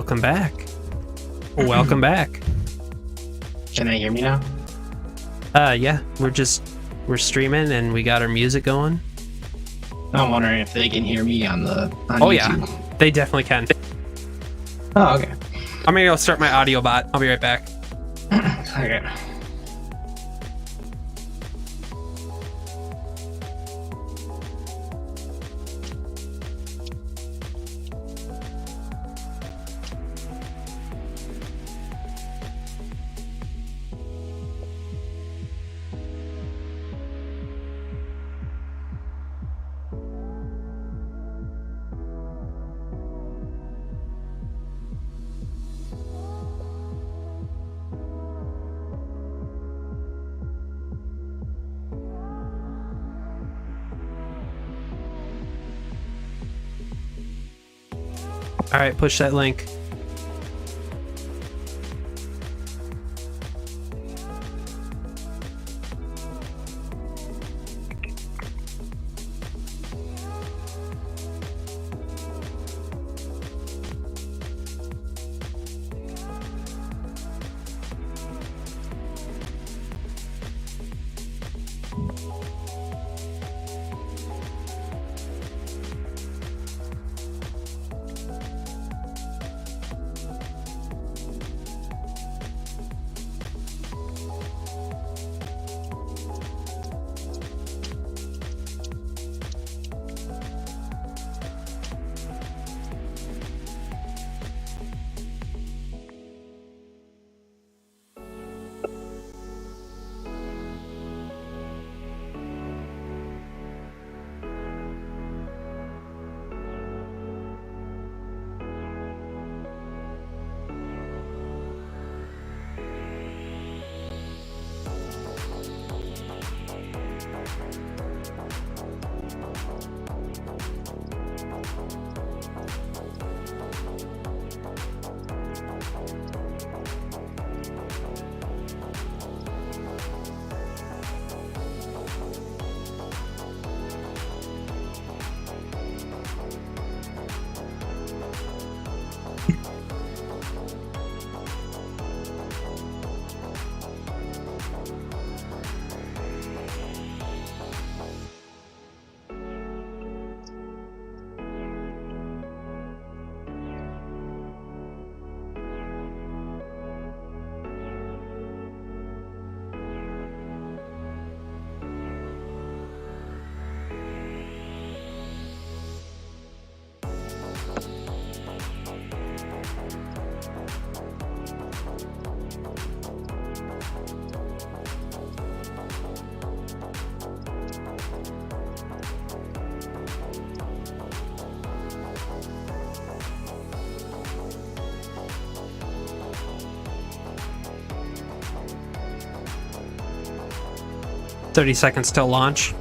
Welcome back. Welcome back. Can they hear me now? Yeah, we're streaming and we got our music going. I'm wondering if they can hear me on Oh YouTube. yeah, they definitely can. Oh, okay. I'm gonna go start my audio bot. I'll be right back. Okay. All right, push that link. $30 seconds till launch.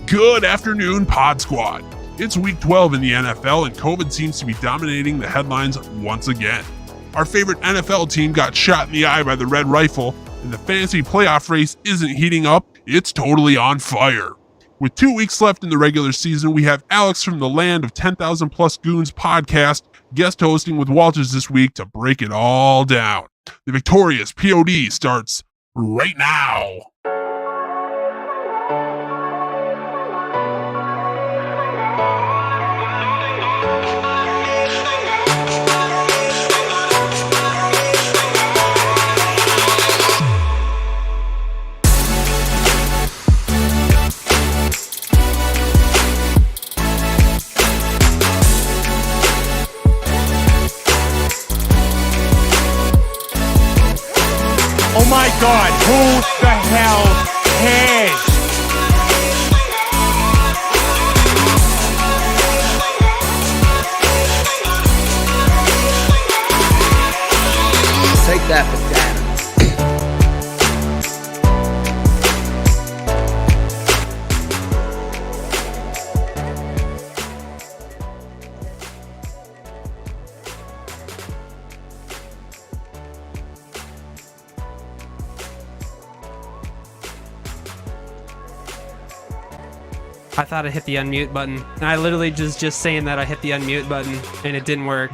Good afternoon, Pod Squad. It's week 12 in the NFL, and COVID seems to be dominating the headlines once again. Our favorite NFL team got shot in the eye by the Red Rifle, and the fantasy playoff race isn't heating up, it's totally on fire. With 2 weeks left in the regular season, we have Alex from the Land of 10,000 Plus Goons podcast guest hosting with Walters this week to break it all down. The victorious POD starts right now. Oh my God, who the hell cares? Take that, banana. I thought I hit the unmute button. And I literally just saying that I hit the unmute button and it didn't work.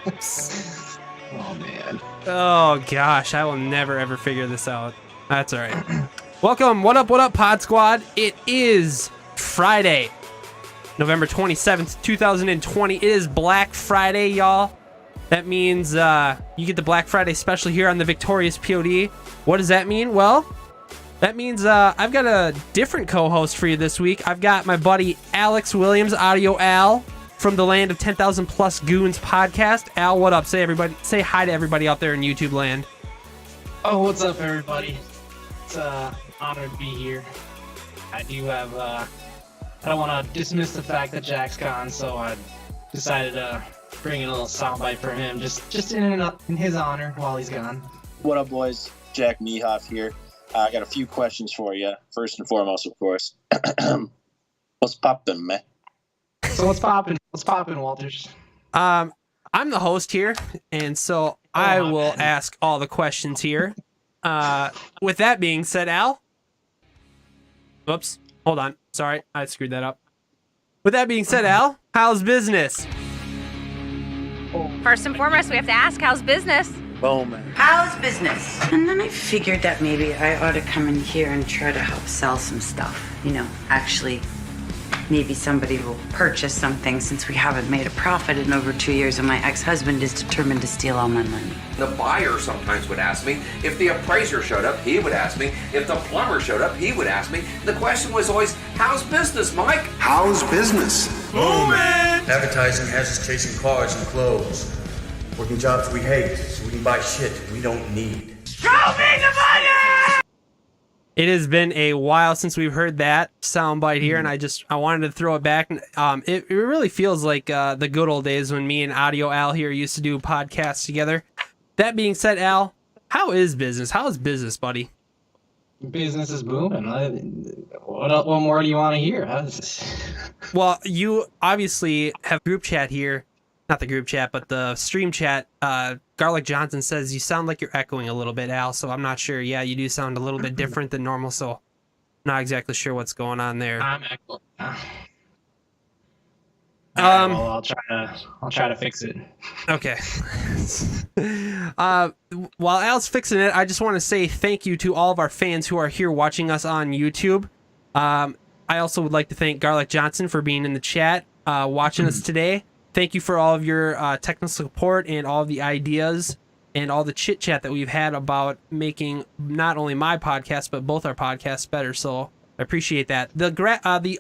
Oh man. Oh gosh, I will never ever figure this out. That's all right. Welcome, what up, Pod Squad? It is Friday, November 27th, 2020. It is Black Friday, y'all. That means you get the Black Friday special here on the Victorious POD. What does that mean? Well, that means I've got a different co-host for you this week. I've got my buddy Alex Williams, Audio Al, from the Land of 10,000 Plus Goons podcast. Al, what up? Say hi to everybody out there in YouTube land. Oh, what's up, everybody? It's an honor to be here. I do have. I don't want to dismiss the fact that Jack's gone, so I decided to bring in a little soundbite for him, just in his honor while he's gone. What up, boys? Jack Mehoff here. I got a few questions for you. First and foremost, of course. What's poppin', man? So what's poppin'? What's poppin', Walters? I'm the host here, and so I will ask all the questions here. With that being said, Al. Whoops. Hold on. Sorry, I screwed that up. With that being said, Al, how's business? First and foremost, we have to ask, how's business? Boom. How's business? And then I figured that maybe I ought to come in here and try to help sell some stuff. You know, actually, maybe somebody will purchase something since we haven't made a profit in over 2 years and my ex-husband is determined to steal all my money. The buyer sometimes would ask me. If the appraiser showed up, he would ask me. If the plumber showed up, he would ask me. The question was always, how's business, Mike? How's business? Booming! Advertising has us chasing cars and clothes. Working jobs we hate, so we can buy shit we don't need. Show me the money! It has been a while since we've heard that soundbite here, and I wanted to throw it back. It really feels like the good old days when me and Audio Al here used to do podcasts together. That being said, Al, how is business? How is business, buddy? Business is booming. What more do you want to hear? Well, you obviously have group chat here. Not the group chat, but the stream chat. Garlic Johnson says you sound like you're echoing a little bit, Al, so I'm not sure. Yeah, you do sound a little bit different than normal, so not exactly sure what's going on there. I'm echoing. Well, I'll try to fix it. Okay. While Al's fixing it, I just want to say thank you to all of our fans who are here watching us on YouTube. I also would like to thank Garlic Johnson for being in the chat, watching us today. Thank you for all of your technical support and all of the ideas and all the chit chat that we've had about making not only my podcast but both our podcasts better. So I appreciate that. The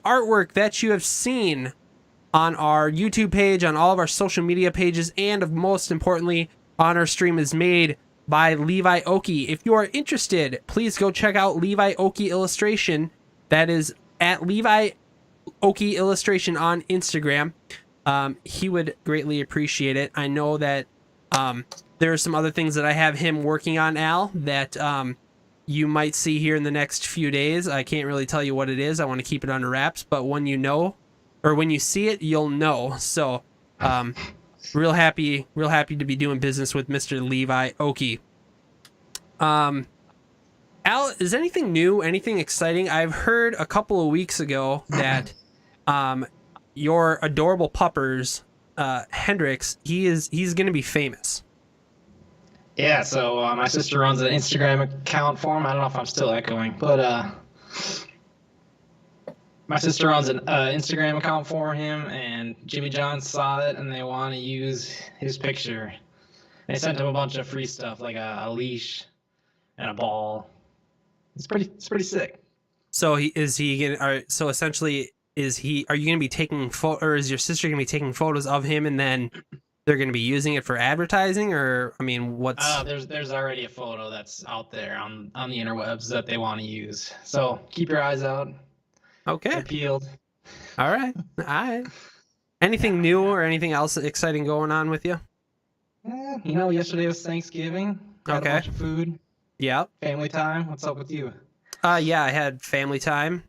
artwork that you have seen on our YouTube page, on all of our social media pages, and most importantly on our stream is made by Levi Oki. If you are interested, please go check out Levi Oki Illustration. That is at Levi Oki Illustration on Instagram. He would greatly appreciate it. I know that there are some other things that I have him working on, Al, that you might see here in the next few days. I can't really tell you what it is. I want to keep it under wraps, but when you know, or when you see it, you'll know. So real happy to be doing business with Mr. Levi Oki. Al, is anything new, anything exciting? I've heard a couple of weeks ago that your adorable puppers, Hendrix, he's going to be famous. Yeah, so my sister runs an Instagram account for him. I don't know if I'm still echoing, but my sister runs an Instagram account for him, and Jimmy John saw it, and they want to use his picture. They sent him a bunch of free stuff, like a leash and a ball. It's pretty sick. So are you going to be taking or is your sister going to be taking photos of him and then they're going to be using it for advertising, or I mean, what's there's already a photo that's out there on the interwebs that they want to use. So keep your eyes out. Okay. They're peeled. All right. Anything new or anything else exciting going on with you? Yesterday was Thanksgiving. Had a bunch of food. Yeah. Family time. What's up with you? Yeah, I had family time.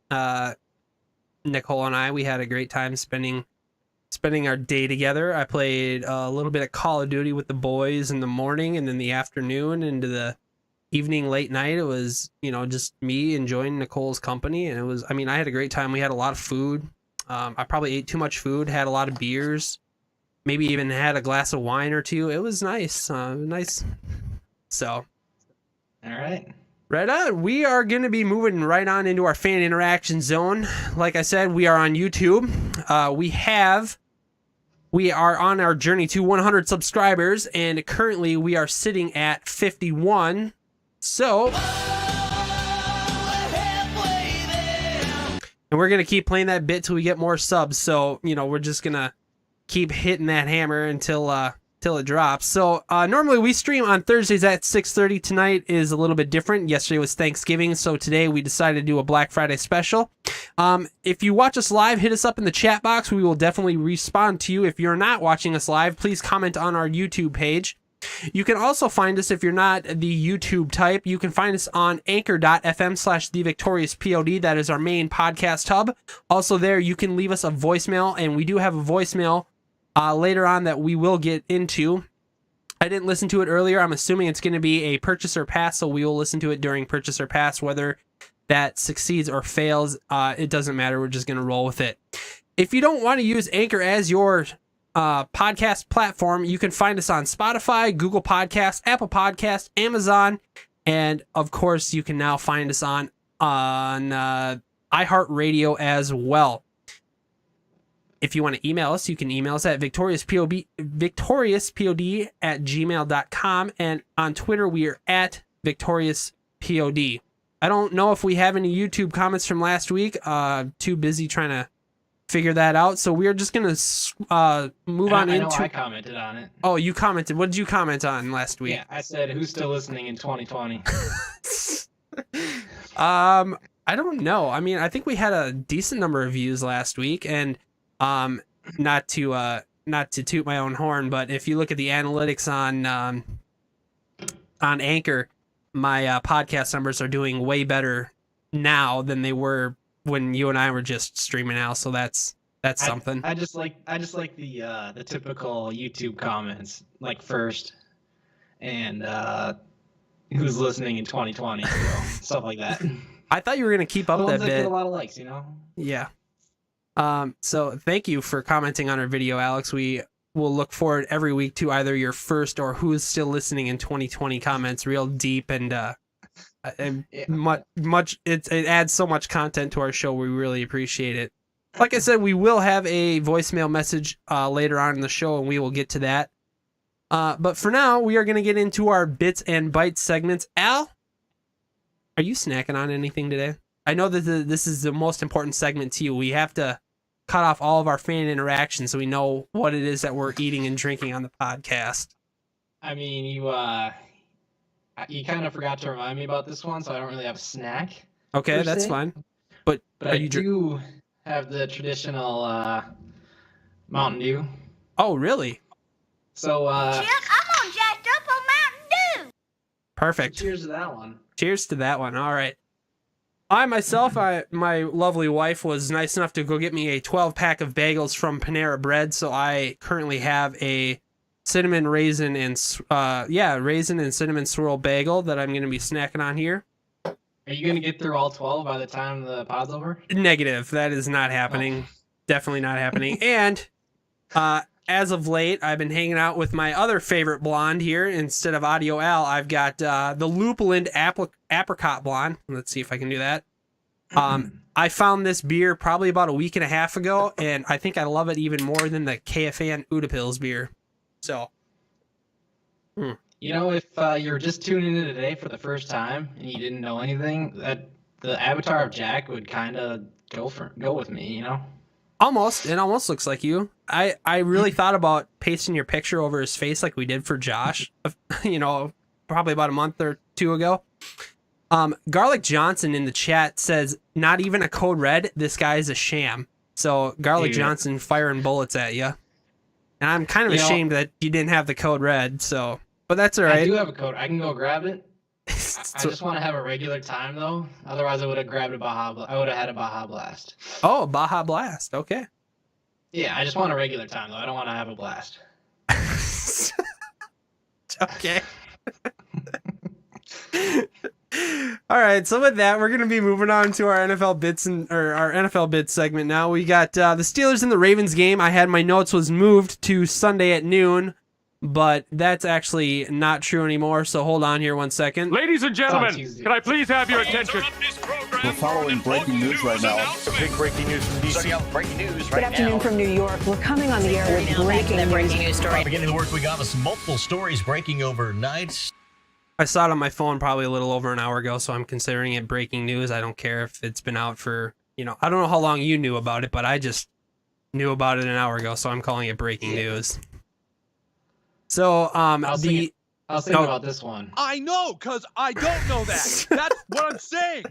Nicole and I, we had a great time spending our day together. I played a little bit of Call of Duty with the boys in the morning, and then the afternoon into the evening, late night, it was, just me enjoying Nicole's company. And I had a great time. We had a lot of food. I probably ate too much food, had a lot of beers, maybe even had a glass of wine or two. It was nice. Nice. So. All right. Right on. We are going to be moving right on into our fan interaction zone. Like I said, we are on YouTube. We are on our journey to 100 subscribers, and currently we are sitting at 51. So, and we're going to keep playing that bit till we get more subs. So, we're just going to keep hitting that hammer until it drops. So normally we stream on Thursdays at 6:30. Tonight is a little bit different. Yesterday was Thanksgiving, so today we decided to do a Black Friday special. If you watch us live, hit us up in the chat box. We will definitely respond to you. If you're not watching us live, please comment on our YouTube page. You can also find us, if you're not the YouTube type, you can find us on anchor.fm/thevictoriouspod. That is our main podcast hub. Also there, you can leave us a voicemail, and we do have a voicemail later on that we will get into. I didn't listen to it earlier. I'm assuming it's going to be a purchase or pass, so we will listen to it during purchase or pass. Whether that succeeds or fails, it doesn't matter. We're just going to roll with it. If you don't want to use Anchor as your podcast platform, you can find us on Spotify, Google Podcasts, Apple Podcasts, Amazon, and of course, you can now find us on iHeartRadio as well. If you want to email us, you can email us at victoriouspod@gmail.com, and on Twitter we are at victoriouspod. I don't know if we have any YouTube comments from last week. Too busy trying to figure that out. So we're just gonna move on into. I commented on it. Oh, you commented. What did you comment on last week? Yeah, I said, "Who's still listening in 2020?" I don't know. I mean, I think we had a decent number of views last week, and not to toot my own horn, but if you look at the analytics on Anchor, my podcast numbers are doing way better now than they were when you and I were just streaming out. So that's something. I just like the typical YouTube comments, like first, and who's listening in 2020, stuff like that. I thought you were gonna keep up that bit. Get a lot of likes, Yeah. So thank you for commenting on our video, Alex. We will look forward every week to either your first or who's still listening in 2020 comments, real deep and much. It adds so much content to our show. We really appreciate it. Like I said, we will have a voicemail message later on in the show, and we will get to that. But for now, we are going to get into our bits and bytes segments. Al, are you snacking on anything today? I know that this is the most important segment to you. We have to cut off all of our fan interactions so we know what it is that we're eating and drinking on the podcast. I mean, you kind of forgot to remind me about this one, so I don't really have a snack. Okay, that's fine. But I do have the traditional Mountain Dew. Oh, really? So, Chuck, I'm all jacked up on Mountain Dew. Perfect. Cheers to that one. Cheers to that one. All right. I myself, my lovely wife was nice enough to go get me a 12-pack of bagels from Panera Bread, so I currently have a raisin and cinnamon swirl bagel that I'm going to be snacking on here. Are you going to get through all 12 by the time the pod's over? Negative. That is not happening. Oh. Definitely not happening. And as of late, I've been hanging out with my other favorite blonde here. Instead of Audio Al, I've got the Lupulin Apricot Blonde. Let's see if I can do that. I found this beer probably about a week and a half ago, and I think I love it even more than the KFN Udapils beer. So, if you were just tuning in today for the first time and you didn't know anything, that the avatar of Jack would kind of go with me, Almost. It almost looks like you. I really thought about pasting your picture over his face like we did for Josh, probably about a month or two ago. Garlic Johnson in the chat says, not even a code red. This guy's a sham. So Garlic Johnson firing bullets at you. And I'm kind of ashamed that you didn't have the code red. So, but that's all right. I do have a code. I can go grab it. I just want to have a regular time though. Otherwise, I would have grabbed a Baja. I would have had a Baja Blast. Oh, Baja Blast. Okay. Yeah, I just want a regular time though. I don't want to have a blast. Okay. All right, so with that, we're going to be moving on to our NFL bits or our NFL bits segment now. We got the Steelers and the Ravens game. I had my notes was moved to Sunday at noon, but that's actually not true anymore, so hold on here 1 second. Ladies and gentlemen, can I please have your attention? We're following breaking news right now. Big breaking news from D.C. Breaking news Good afternoon from New York. We're coming on the air with breaking news story. Beginning the work we got with multiple stories breaking overnight. I saw it on my phone probably a little over an hour ago, so I'm considering it breaking news. I don't care if it's been out for, I don't know how long you knew about it, but I just knew about it an hour ago, so I'm calling it breaking news. So, I was thinking about this one. I know, because I don't know that. That's what I'm saying.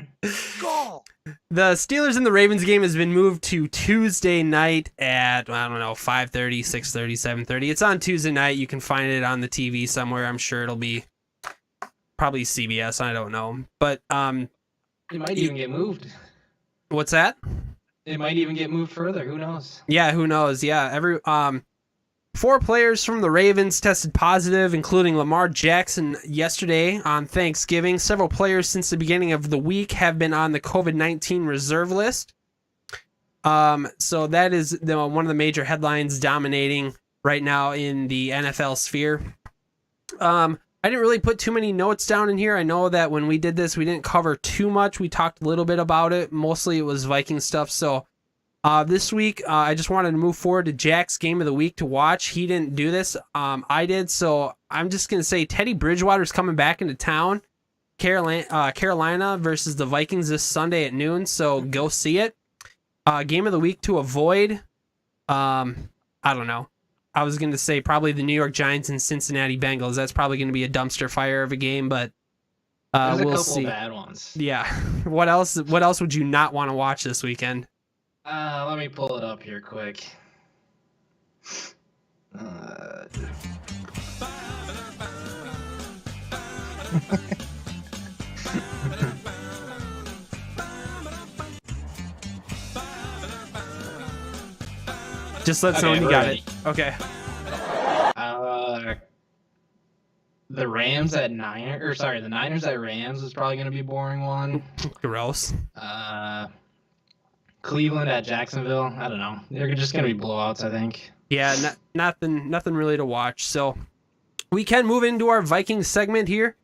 Go. The Steelers and the Ravens game has been moved to Tuesday night at, 5:30, 6:30, 7:30. It's on Tuesday night. You can find it on the TV somewhere. I'm sure it'll be probably CBS. I don't know. But it might even get moved. What's that? It might even get moved further. Who knows? Yeah, who knows? Yeah, 4 players from the Ravens tested positive, including Lamar Jackson yesterday on Thanksgiving. Several players since the beginning of the week have been on the COVID-19 reserve list. So that is one of the major headlines dominating right now in the NFL sphere. I didn't really put too many notes down in here. I know that when we did this, we didn't cover too much. We talked a little bit about it. Mostly it was Viking stuff. So this week, I just wanted to move forward to Jack's game of the week to watch. He didn't do this. I did. So I'm just going to say Teddy Bridgewater's coming back into town. Carolina versus the Vikings this Sunday at noon. So go see it. Game of the week to avoid. I don't know. I was going to say probably the New York Giants and Cincinnati Bengals. That's probably going to be a dumpster fire of a game, but There's we'll a couple see. bad ones. Yeah. What else would you not want to watch this weekend? Let me pull it up here quick. Just let someone you got it. Okay. The Rams at the Niners at Rams is probably going to be a boring one. Gross. Cleveland at Jacksonville. I don't know. They're just going to be blowouts, I think. Yeah, nothing really to watch. So we can move into our Vikings segment here.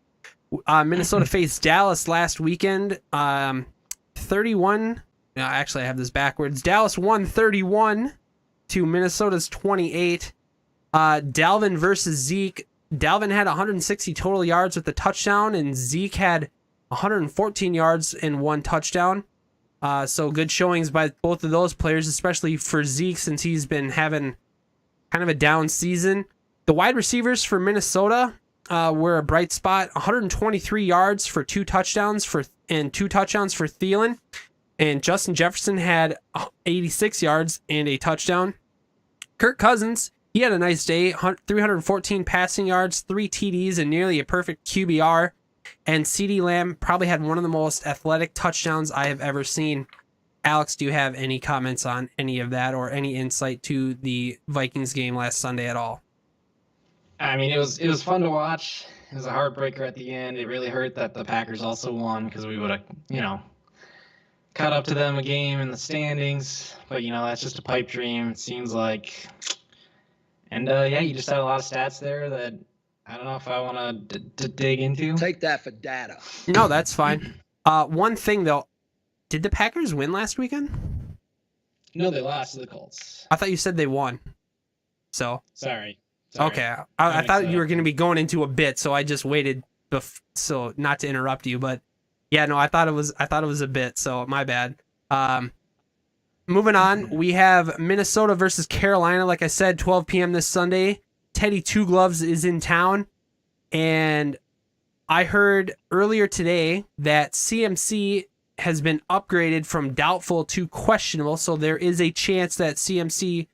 Minnesota faced Dallas last weekend. 31. No, actually, I have this backwards. Dallas won 31 to Minnesota's 28. Dalvin versus Zeke. Dalvin had 160 total yards with a touchdown, and Zeke had 114 yards and 1 touchdown. So good showings by both of those players, especially for Zeke since he's been having kind of a down season. The wide receivers for Minnesota were a bright spot. 123 yards for 2 touchdowns and 2 touchdowns for Thielen. And Justin Jefferson had 86 yards and a touchdown. Kirk Cousins, he had a nice day. 314 passing yards, 3 TDs, and nearly a perfect QBR. And CeeDee Lamb probably had one of the most athletic touchdowns I have ever seen. Alex, do you have any comments on any of that or any insight to the Vikings game last Sunday at all? I mean, it was fun to watch. It was a heartbreaker at the end. It really hurt that the Packers also won because we would have, caught up to them a game in the standings. But, that's just a pipe dream, it seems like. And, you just had a lot of stats there that I don't know if I want to dig into. Take that for data. No, that's fine. One thing, though. Did the Packers win last weekend? No, they lost to the Colts. I thought you said they won. So. Sorry. Okay. I thought you were going to be going into a bit, so I just waited so not to interrupt you. But yeah, no, I thought it was a bit, so my bad. Moving on, we have Minnesota versus Carolina. Like I said, 12 p.m. this Sunday. Teddy Two Gloves is in town, and I heard earlier today that CMC has been upgraded from doubtful to questionable, so there is a chance that CMC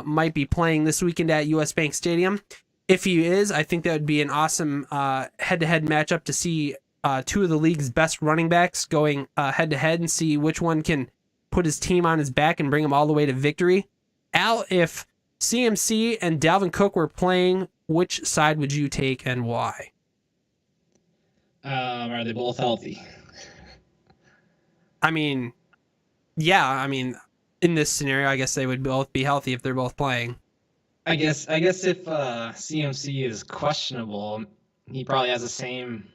might be playing this weekend at US Bank Stadium. If he is, I think that would be an awesome head-to-head matchup to see 2 of the league's best running backs going head-to-head and see which one can put his team on his back and bring him all the way to victory. Al, if CMC and Dalvin Cook were playing, which side would you take and why? I Are they both healthy? I mean, yeah. I mean, in this scenario, I guess they would both be healthy if they're both playing. I guess if CMC is questionable, he probably has the same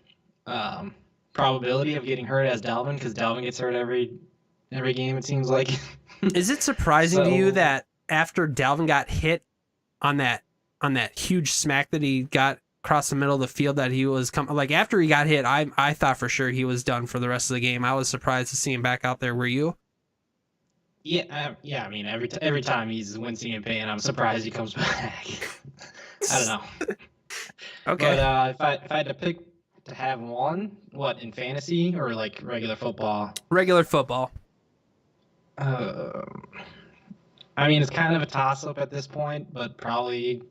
probability of getting hurt as Dalvin, because Dalvin gets hurt every game, it seems like. Is it surprising to you that after Dalvin got hit on that huge smack that he got across the middle of the field, that he was like, after he got hit, I thought for sure he was done for the rest of the game. I was surprised to see him back out there. Were you? Yeah, I mean, every time he's wincing in pain, I'm surprised he comes back. I don't know. Okay. But if I had to pick to have one, what, in fantasy or like regular football? Regular football. I mean, it's kind of a toss-up at this point, but probably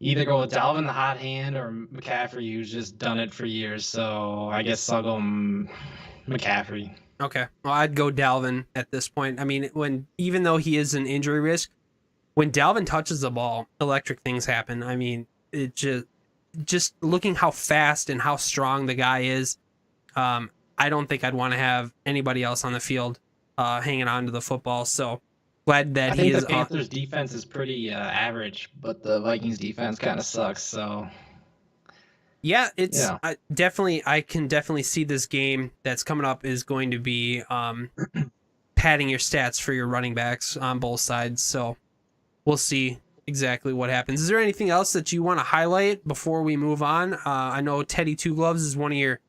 either go with Dalvin, the hot hand, or McCaffrey, who's just done it for years. So I guess I'll go McCaffrey. Okay. Well, I'd go Dalvin at this point. I mean, even though he is an injury risk, when Dalvin touches the ball, electric things happen. I mean, it just looking how fast and how strong the guy is. I don't think I'd want to have anybody else on the field hanging on to the football. So glad that he is. The Panthers' defense is pretty average, but the Vikings' defense kind of sucks. So yeah, I can definitely see this game that's coming up is going to be padding your stats for your running backs on both sides. So we'll see exactly what happens. Is there anything else that you want to highlight before we move on? I know Teddy Two Gloves is one of your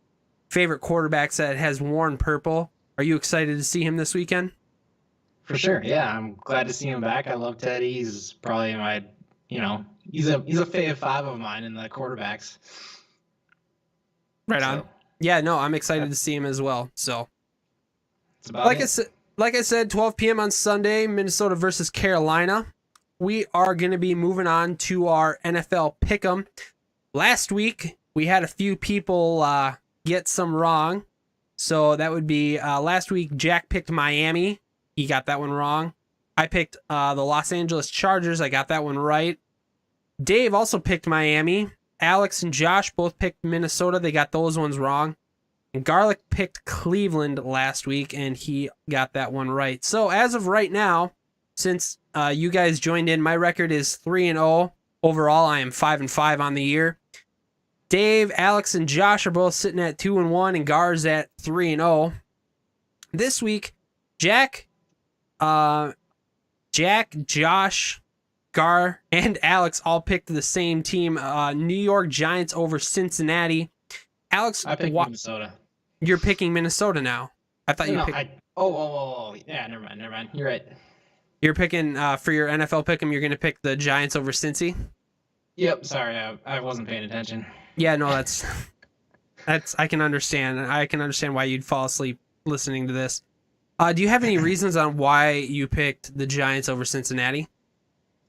favorite quarterbacks that has worn purple. Are you excited to see him this weekend? For sure, yeah. I'm glad to see him back. I love Teddy. He's probably my, he's a fave five of mine in the quarterbacks. Right on. Yeah, no, I'm excited to see him as well. So, like I said, 12 p.m. on Sunday, Minnesota versus Carolina. We are going to be moving on to our NFL Pick'em. Last week, we had a few people get some wrong. So that would be last week, Jack picked Miami. He got that one wrong. I picked the Los Angeles Chargers. I got that one right. Dave also picked Miami. Alex and Josh both picked Minnesota. They got those ones wrong. And Garlic picked Cleveland last week, and he got that one right. So as of right now, since you guys joined in, my record is 3-0. Overall, I am 5-5 on the year. Dave, Alex, and Josh are both sitting at 2-1, and Gar's at 3-0. This week, Jack, Josh, Gar, and Alex all picked the same team. New York Giants over Cincinnati. Alex, I picked Minnesota. You're picking Minnesota now. I thought you picked. Yeah, never mind. You're right. You're picking for your NFL pick'em. You're going to pick the Giants over Cincy. Yep. Sorry, I wasn't paying attention. Yeah, no, that's I can understand. I can understand why you'd fall asleep listening to this. Do you have any reasons on why you picked the Giants over Cincinnati?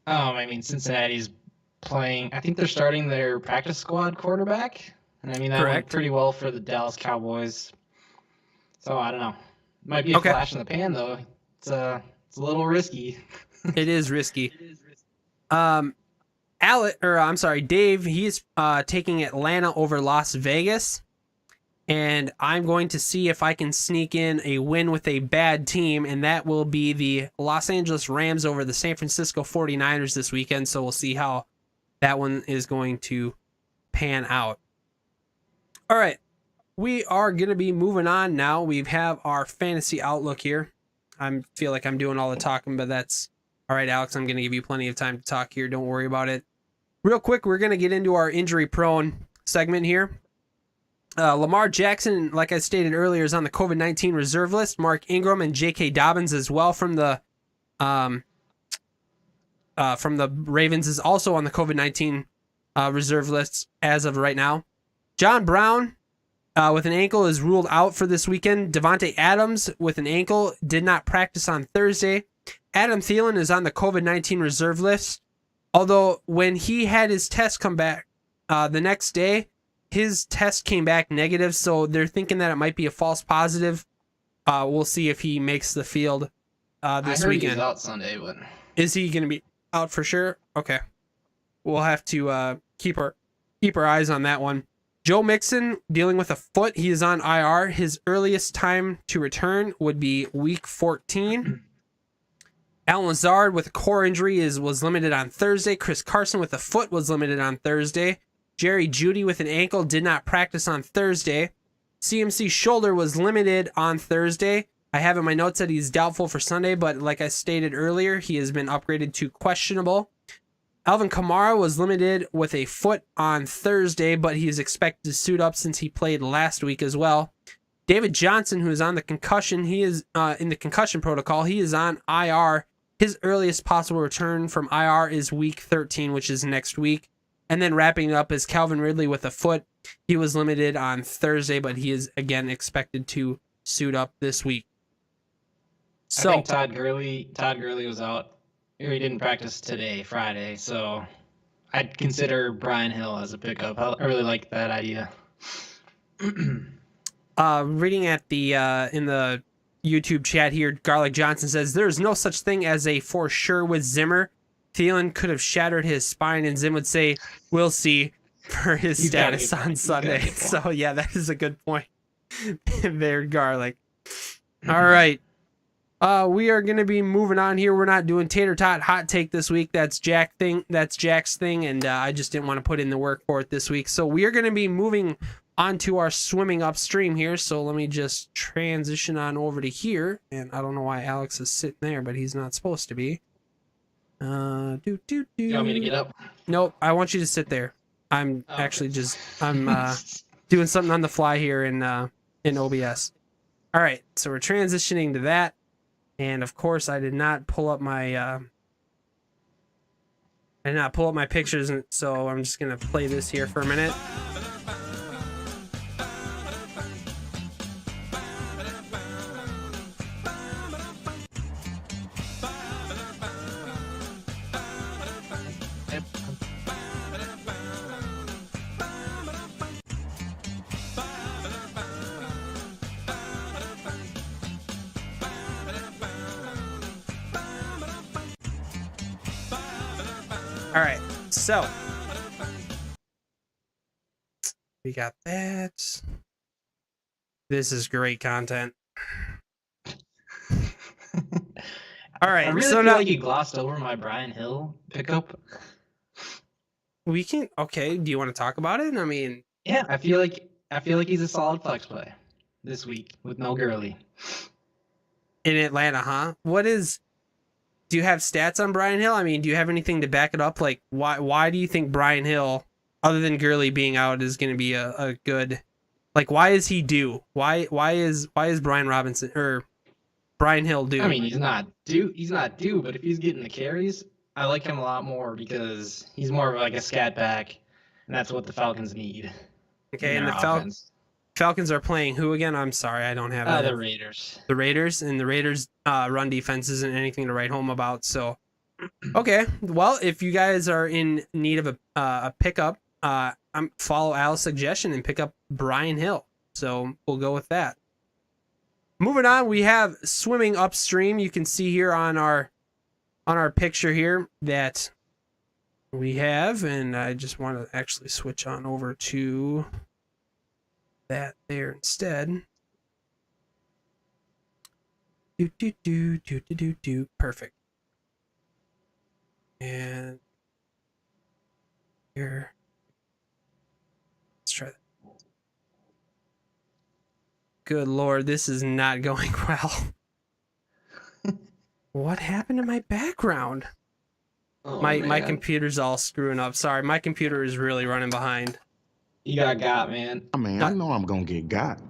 I mean, Cincinnati's playing. I think they're starting their practice squad quarterback, and I mean that went pretty well for the Dallas Cowboys. So I don't know. Might be a flash in the pan though. It's a little risky. It is risky. Dave, he's taking Atlanta over Las Vegas. And I'm going to see if I can sneak in a win with a bad team, and that will be the Los Angeles Rams over the San Francisco 49ers this weekend. So we'll see how that one is going to pan out. All right. We are going to be moving on now. We have our fantasy outlook here. I feel like I'm doing all the talking, but that's all right, Alex. I'm going to give you plenty of time to talk here. Don't worry about it. Real quick, we're going to get into our injury-prone segment here. Lamar Jackson, like I stated earlier, is on the COVID-19 reserve list. Mark Ingram and J.K. Dobbins as well from the Ravens is also on the COVID-19 reserve list as of right now. John Brown with an ankle is ruled out for this weekend. Devontae Adams with an ankle did not practice on Thursday. Adam Thielen is on the COVID-19 reserve list, although when he had his test come back the next day, his test came back negative, so they're thinking that it might be a false positive. We'll see if he makes the field this weekend. He's out Sunday, but is he going to be out for sure? Okay, we'll have to keep our eyes on that one. Joe Mixon dealing with a foot. He is on IR. His earliest time to return would be week 14. Alan Lazard with a core injury was limited on Thursday. Chris Carson with a foot was limited on Thursday. Jerry Jeudy with an ankle did not practice on Thursday. CMC shoulder was limited on Thursday. I have in my notes that he's doubtful for Sunday, but like I stated earlier, he has been upgraded to questionable. Alvin Kamara was limited with a foot on Thursday, but he is expected to suit up since he played last week as well. David Johnson, who is on the concussion, he is in the concussion protocol. He is on IR. His earliest possible return from IR is week 13, which is next week. And then wrapping up is Calvin Ridley with a foot. He was limited on Thursday, but he is again expected to suit up this week. So I think Todd Gurley was out. He didn't practice today, Friday, so I'd consider Brian Hill as a pickup. I really like that idea. Reading at the in the YouTube chat here, Garlic Johnson says there's no such thing as a for sure with Zimmer. Thielen could have shattered his spine, and Zim would say, "We'll see," for his status on Sunday. So yeah, that is a good point. There, Garlic. All right. We are going to be moving on here. We're not doing Tater Tot Hot Take this week. That's Jack's thing, and I just didn't want to put in the work for it this week. So we are going to be moving on to our swimming upstream here. So let me just transition on over to here. And I don't know why Alex is sitting there, but he's not supposed to be. You want me to get up? Nope, I want you to sit there. I'm doing something on the fly here in OBS. All right, so we're transitioning to that. And of course, I did not pull up my pictures, and so I'm just gonna play this here for a minute. All right, so we got that. This is great content. All right, I really so feel now like you glossed over my Brian Hill pickup. we can. Okay, do you want to talk about it? I mean, Yeah, I feel like he's a solid flex play this week with no Gurley. in Atlanta, huh? Do you have stats on Brian Hill? I mean, do you have anything to back it up? Like, why do you think Brian Hill, other than Gurley being out, is going to be a good? Like, why is he due? Why is Brian Robinson or Brian Hill due? I mean, he's not due, but if he's getting the carries, I like him a lot more because he's more of like a scat back, and that's what the Falcons need. Okay, and the Falcons are playing who again? I'm sorry, I don't have the Raiders. The Raiders, and the Raiders' run defense isn't anything to write home about. So, okay, well, if you guys are in need of a pickup, follow Al's suggestion and pick up Brian Hill. So we'll go with that. Moving on, we have swimming upstream. You can see here on our picture here that we have, and I just want to actually switch on over to that there instead. Do. Perfect. And here, let's try that. Good Lord, this is not going well. What happened to my background? Oh, my computer's all screwing up. Sorry, my computer is really running behind. You got, man. I mean, I know I'm gonna get got,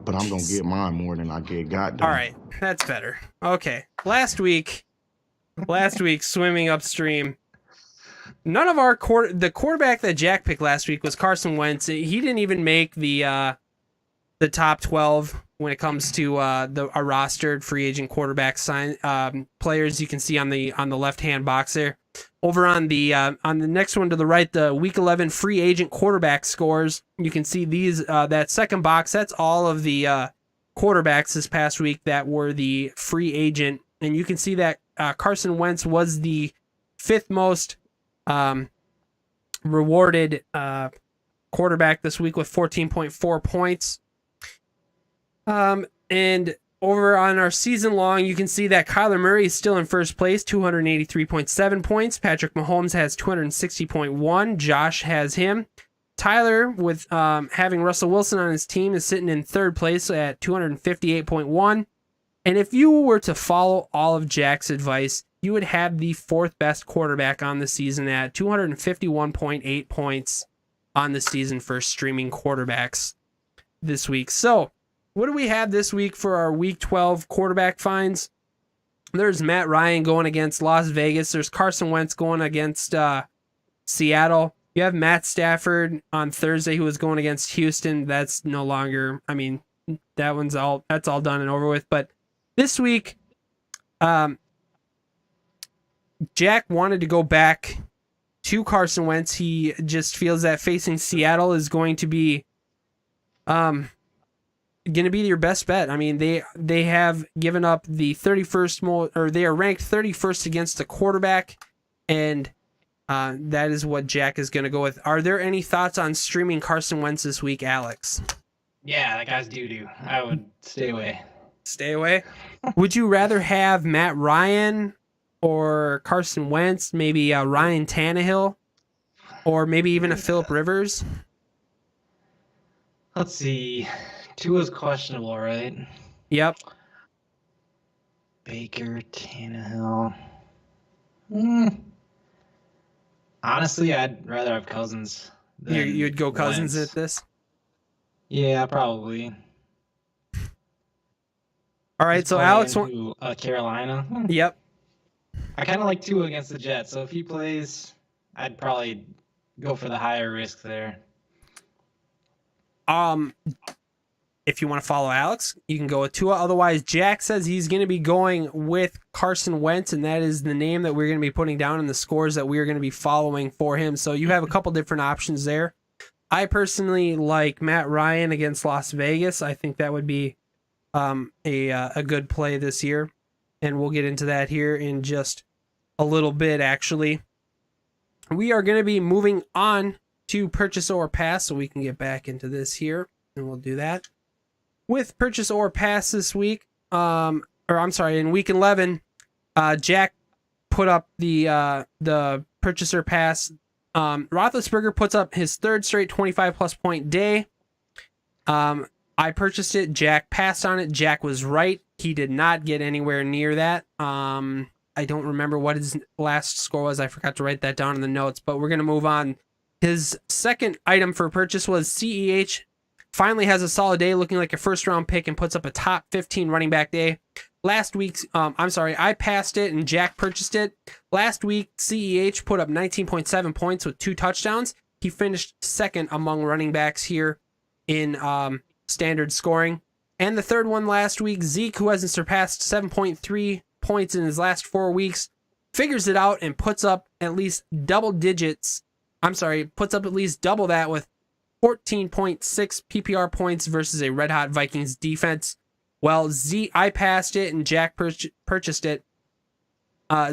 but I'm gonna get mine more than I get got. All right, that's better. Okay, last week, swimming upstream. None of our the quarterback that Jack picked last week was Carson Wentz. He didn't even make the top 12 when it comes to our rostered free agent quarterback players. You can see on the left hand box there. Over on the next one to the right, the Week 11 free agent quarterback scores. You can see these that second box. That's all of the quarterbacks this past week that were the free agent, and you can see that Carson Wentz was the fifth most rewarded quarterback this week with 14.4 points. And over on our season long, you can see that Kyler Murray is still in first place, 283.7 points. Patrick Mahomes has 260.1. Josh has him. Tyler, with having Russell Wilson on his team, is sitting in third place at 258.1. And if you were to follow all of Jack's advice, you would have the fourth best quarterback on the season at 251.8 points on the season for streaming quarterbacks this week. So, what do we have this week for our Week 12 quarterback finds? There's Matt Ryan going against Las Vegas. There's Carson Wentz going against Seattle. You have Matt Stafford on Thursday who was going against Houston. That's no longer, I mean, that's all done and over with. But this week, Jack wanted to go back to Carson Wentz. He just feels that facing Seattle is going to be your best bet. I mean, they have given up the 31st or they are ranked 31st against the quarterback, and that is what Jack is going to go with. Are there any thoughts on streaming Carson Wentz this week, Alex? Yeah, that guy's doo-doo. I would stay away. Stay away? Would you rather have Matt Ryan or Carson Wentz, maybe Ryan Tannehill, or maybe even a Phillip Rivers? Let's see. Tua's questionable, right? Yep. Baker, Tannehill. Honestly, I'd rather have Cousins. You'd go Cousins Wentz. at this? Yeah, probably. All right, so Alex... Carolina. Yep. I kind of like Tua against the Jets, so if he plays, I'd probably go for the higher risk there. If you want to follow Alex, you can go with Tua. Otherwise, Jack says he's going to be going with Carson Wentz, and that is the name that we're going to be putting down in the scores that we are going to be following for him. So you have a couple different options there. I personally like Matt Ryan against Las Vegas. I think that would be a good play this year, and we'll get into that here in just a little bit, actually. We are going to be moving on to purchase or pass, so we can get back into this here, and we'll do that. With purchase or pass this week, in week 11, Jack put up the purchase or pass. Roethlisberger puts up his third straight 25-plus point day. I purchased it. Jack passed on it. Jack was right. He did not get anywhere near that. I don't remember what his last score was. I forgot to write that down in the notes, but we're going to move on. His second item for purchase was CEH. Finally has a solid day, looking like a first-round pick, and puts up a top 15 running back day. Last week's, I passed it and Jack purchased it. Last week, CEH put up 19.7 points with 2 touchdowns. He finished second among running backs here in standard scoring. And the third one last week, Zeke, who hasn't surpassed 7.3 points in his last 4 weeks, figures it out and puts up at least double that with 14.6 PPR points versus a red-hot Vikings defense. Well, I passed it and Jack purchased it.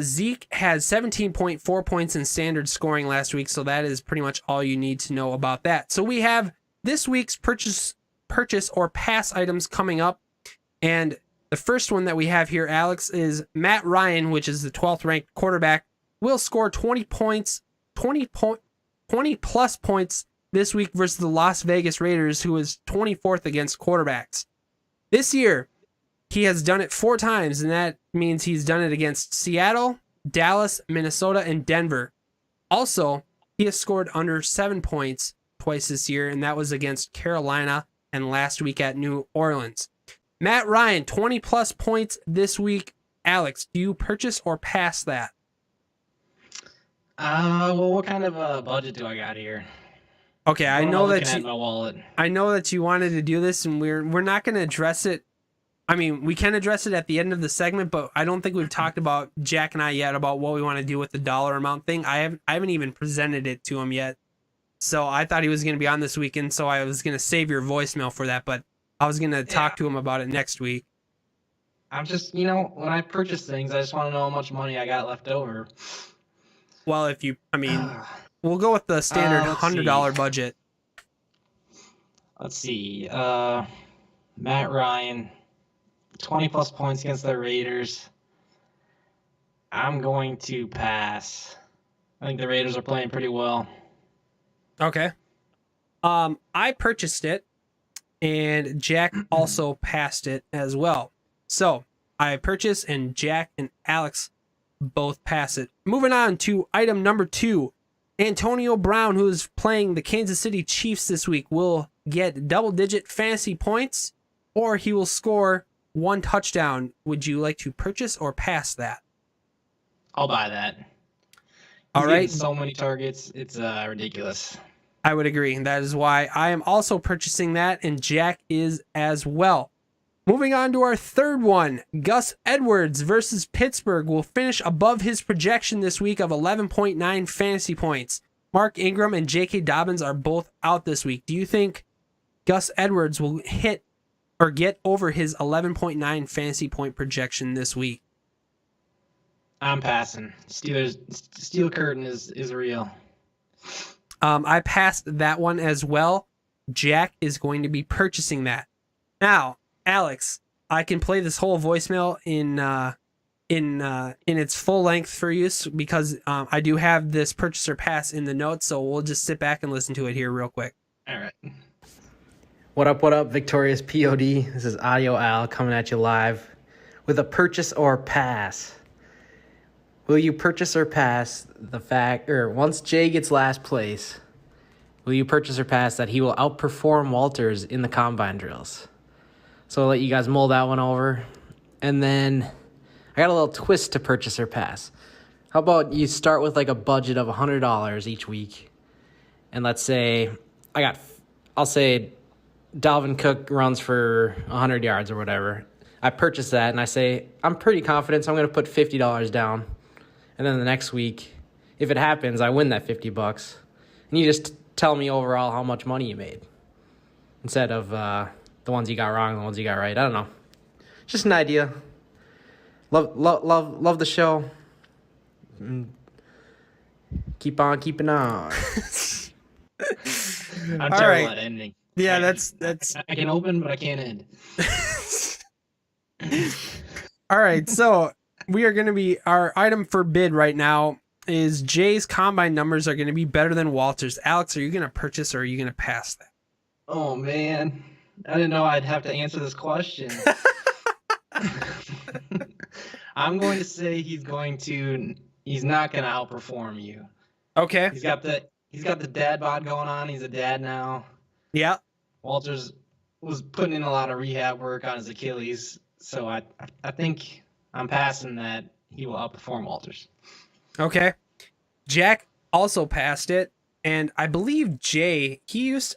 Zeke has 17.4 points in standard scoring last week, so that is pretty much all you need to know about that. So we have this week's purchase or pass items coming up, and the first one that we have here, Alex, is Matt Ryan, which is the 12th ranked quarterback, will score 20 plus points this week versus the Las Vegas Raiders, who is 24th against quarterbacks. This year, he has done it 4 times, and that means he's done it against Seattle, Dallas, Minnesota, and Denver. Also, he has scored under 7 points twice this year, and that was against Carolina and last week at New Orleans. Matt Ryan, 20 plus points this week. Alex, do you purchase or pass that? Well, what kind of budget do I got here? Okay, I know that my wallet. I know that you wanted to do this, and we're not going to address it. I mean, we can address it at the end of the segment, but I don't think we've talked about, Jack and I, yet about what we want to do with the dollar amount thing. I haven't even presented it to him yet. So I thought he was going to be on this weekend, so I was going to save your voicemail for that, but I was going to talk to him about it next week. I'm just, when I purchase things, I just want to know how much money I got left over. Well, we'll go with the standard $100 budget. Let's see. Matt Ryan, 20+ points against the Raiders. I'm going to pass. I think the Raiders are playing pretty well. Okay. I purchased it, and Jack also passed it as well. So I purchased, and Jack and Alex both pass it. Moving on to item number 2. Antonio Brown, who is playing the Kansas City Chiefs this week, will get double-digit fantasy points, or he will score 1 touchdown. Would you like to purchase or pass that? I'll buy that. All right. Getting so many targets, it's ridiculous. I would agree. And that is why I am also purchasing that, and Jack is as well. Moving on to our third one, Gus Edwards versus Pittsburgh will finish above his projection this week of 11.9 fantasy points. Mark Ingram and J.K. Dobbins are both out this week. Do you think Gus Edwards will hit or get over his 11.9 fantasy point projection this week? I'm passing. Steel curtain is real. I passed that one as well. Jack is going to be purchasing that. Now, Alex, I can play this whole voicemail in its full length for you because I do have this purchaser pass in the notes, so we'll just sit back and listen to it here real quick. All right. What up, Victorious POD? This is Audio Al coming at you live with a purchase or pass. Will you purchase or pass the fact, or once Jay gets last place, will you purchase or pass that he will outperform Walters in the combine drills? So I'll let you guys mull that one over. And then I got a little twist to purchase or pass. How about you start with like a budget of $100 each week? And let's say I'll say Dalvin Cook runs for 100 yards or whatever. I purchase that and I say, I'm pretty confident, so I'm going to put $50 down. And then the next week, if it happens, I win that $50. And you just tell me overall how much money you made. Instead of the ones you got wrong, the ones you got right. I don't know. Just an idea. Love the show. Keep on keeping on. I'm terrible at ending. Yeah, that's. I can open, but I can't end. All right, so we are going to be, our item for bid right now is Jay's combine numbers are going to be better than Walter's. Alex, are you going to purchase or are you going to pass that? Oh, man. I didn't know I'd have to answer this question. I'm going to say he's not going to outperform you. Okay. He's got the dad bod going on. He's a dad now. Yeah. Walters was putting in a lot of rehab work on his Achilles, so I think I'm passing that he will outperform Walters. Okay. Jack also passed it, and I believe Jay,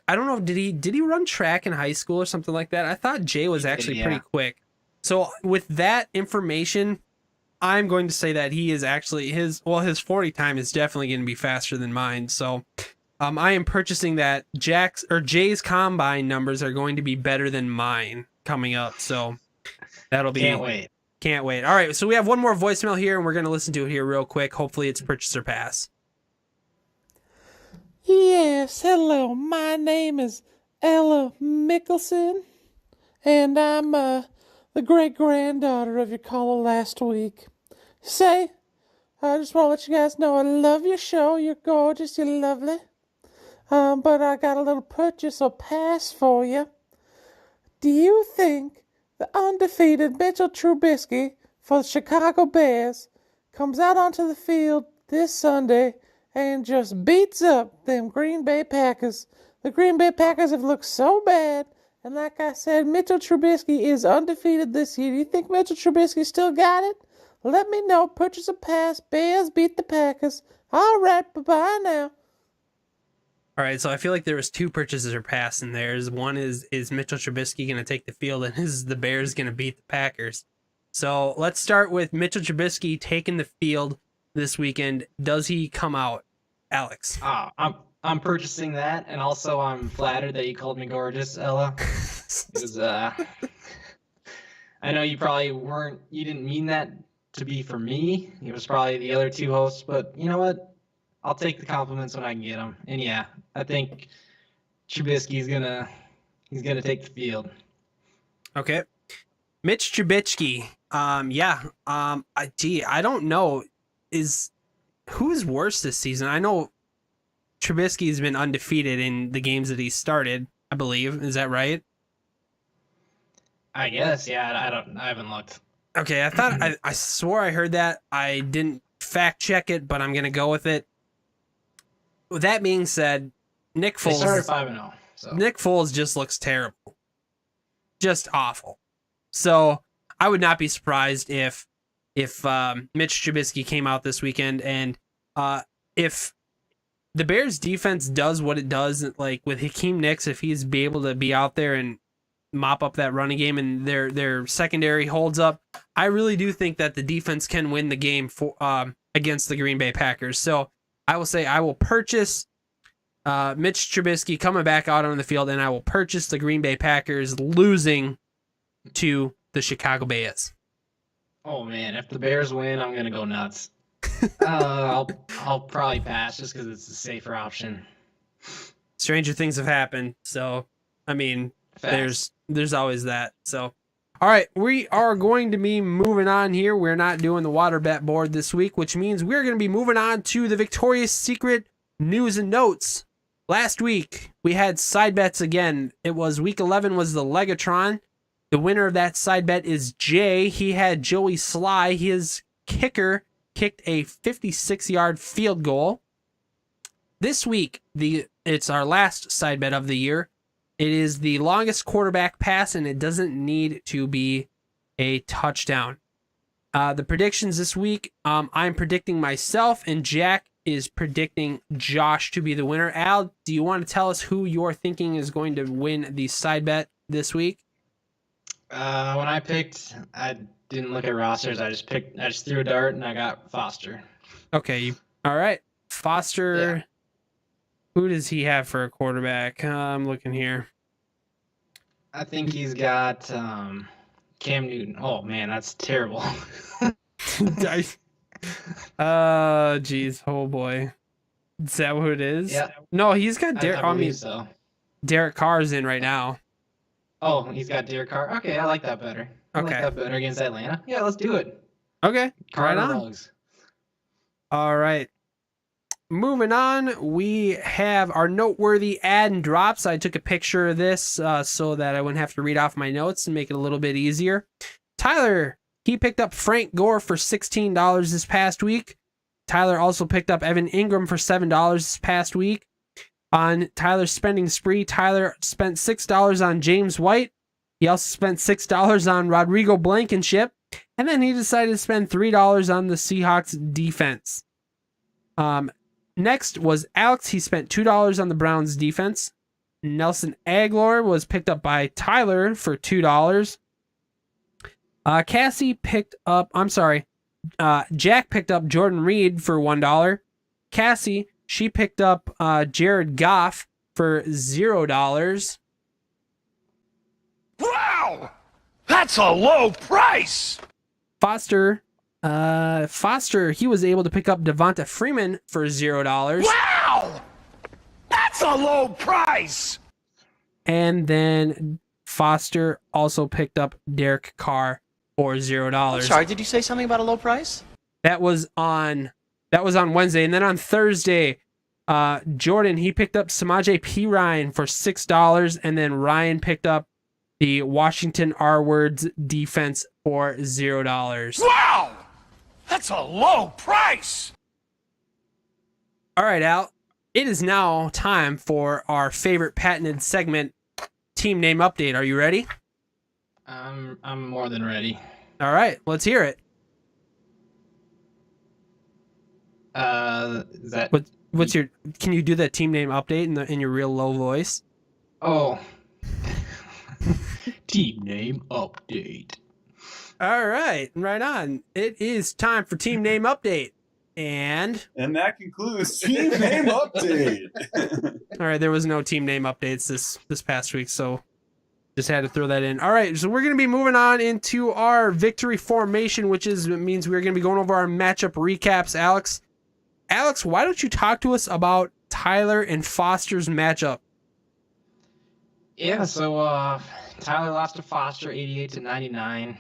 I don't know, did he run track in high school or something like that? I thought Jay was actually pretty quick. So with that information, I'm going to say that he is actually his 40 time is definitely going to be faster than mine. So I am purchasing that. Jay's combine numbers are going to be better than mine coming up. So that'll be Can't wait. All right, so we have one more voicemail here, and we're going to listen to it here real quick. Hopefully it's purchase or pass. Yes, hello. My name is Ella Mickelson, and I'm the great-granddaughter of your caller last week. I just want to let you guys know I love your show. You're gorgeous. You're lovely. But I got a little purchase or pass for you. Do you think the undefeated Mitchell Trubisky for the Chicago Bears comes out onto the field this Sunday and just beats up them Green Bay Packers? The Green Bay Packers have looked so bad, and like I said, Mitchell Trubisky is undefeated this year. Do you think Mitchell Trubisky still got it? Let me know. Purchase a pass. Bears beat the Packers. All right, bye-bye now. All right, so I feel like there was 2 purchases or pass in there. One is Mitchell Trubisky going to take the field, and is the Bears going to beat the Packers? So let's start with Mitchell Trubisky taking the field this weekend. Does he come out, Alex? I'm purchasing that, and also I'm flattered that you called me gorgeous, Ella. Because I know you didn't mean that to be for me. It was probably the other 2 hosts, but you know what? I'll take the compliments when I can get them. And yeah, I think Trubisky's gonna He's gonna take the field. Okay. Mitch Trubisky. I don't know. Who's worse this season? I know Trubisky's been undefeated in the games that he started, I believe. Is that right? I guess, yeah. I haven't looked. Okay, I thought I swore I heard that. I didn't fact check it, but I'm gonna go with it. With that being said, Nick Foles. They started 5-0. So. Nick Foles just looks terrible, just awful. So I would not be surprised if Mitch Trubisky came out this weekend, and if the Bears defense does what it does, like with Hakeem Nicks, if he's be able to be out there and mop up that running game and their secondary holds up, I really do think that the defense can win the game for against the Green Bay Packers. So I will say I will purchase Mitch Trubisky coming back out on the field, and I will purchase the Green Bay Packers losing to the Chicago Bears. Oh man, if the Bears win, I'm gonna go nuts. I'll probably pass just because it's a safer option. Stranger things have happened, so I mean, Facts. there's always that. So, all right, we are going to be moving on here. We're not doing the water bet board this week, which means we're going to be moving on to the Victoria's Secret news and notes. Last week we had side bets again. It was week 11 was the Legatron. The winner of that side bet is Jay. He had Joey Sly. His kicker kicked a 56-yard field goal. This week, it's our last side bet of the year. It is the longest quarterback pass, and it doesn't need to be a touchdown. The predictions this week, I'm predicting myself, and Jack is predicting Josh to be the winner. Al, do you want to tell us who you're thinking is going to win the side bet this week? When I picked, I didn't look at rosters. I just threw a dart and I got Foster. Okay. All right. Foster. Yeah. Who does he have for a quarterback? I'm looking here. I think he's got Cam Newton. Oh man, that's terrible. Geez. Oh boy. Is that what it is? Yeah. No, he's got Derek. I believe so. Derek Carr's in right now. Oh, he's got Derek Carr. Okay, I like that better. I like that better against Atlanta. Yeah, let's do it. Okay, Carr right on. Dogs. All right. Moving on, we have our noteworthy ad and drops. I took a picture of this so that I wouldn't have to read off my notes and make it a little bit easier. Tyler, he picked up Frank Gore for $16 this past week. Tyler also picked up Evan Ingram for $7 this past week. On Tyler's spending spree, Tyler spent $6 on James White. He also spent $6 on Rodrigo Blankenship. And then he decided to spend $3 on the Seahawks defense. Next was Alex. He spent $2 on the Browns defense. Nelson Aguilar was picked up by Tyler for $2. Jack picked up Jordan Reed for $1. Cassie, she picked up Jared Goff for $0. Wow! That's a low price! Foster, he was able to pick up Devonta Freeman for $0. Wow! That's a low price! And then Foster also picked up Derek Carr for $0. I'm sorry, did you say something about a low price? That was on Wednesday. And then on Thursday, Jordan, he picked up Samaje Perine for $6. And then Ryan picked up the Washington R-Words defense for $0. Wow! That's a low price! All right, Al. It is now time for our favorite patented segment, Team Name Update. Are you ready? I'm more than ready. All right, let's hear it. Is that what's your? Can you do that team name update in your real low voice? Oh. Team name update. All right, right on. It is time for team name update. And that concludes team name update. All right, there was no team name updates this past week, so just had to throw that in. All right, so we're going to be moving on into our victory formation, which means we're going to be going over our matchup recaps. Alex, why don't you talk to us about Tyler and Foster's matchup? Yeah, so Tyler lost to Foster 88-99.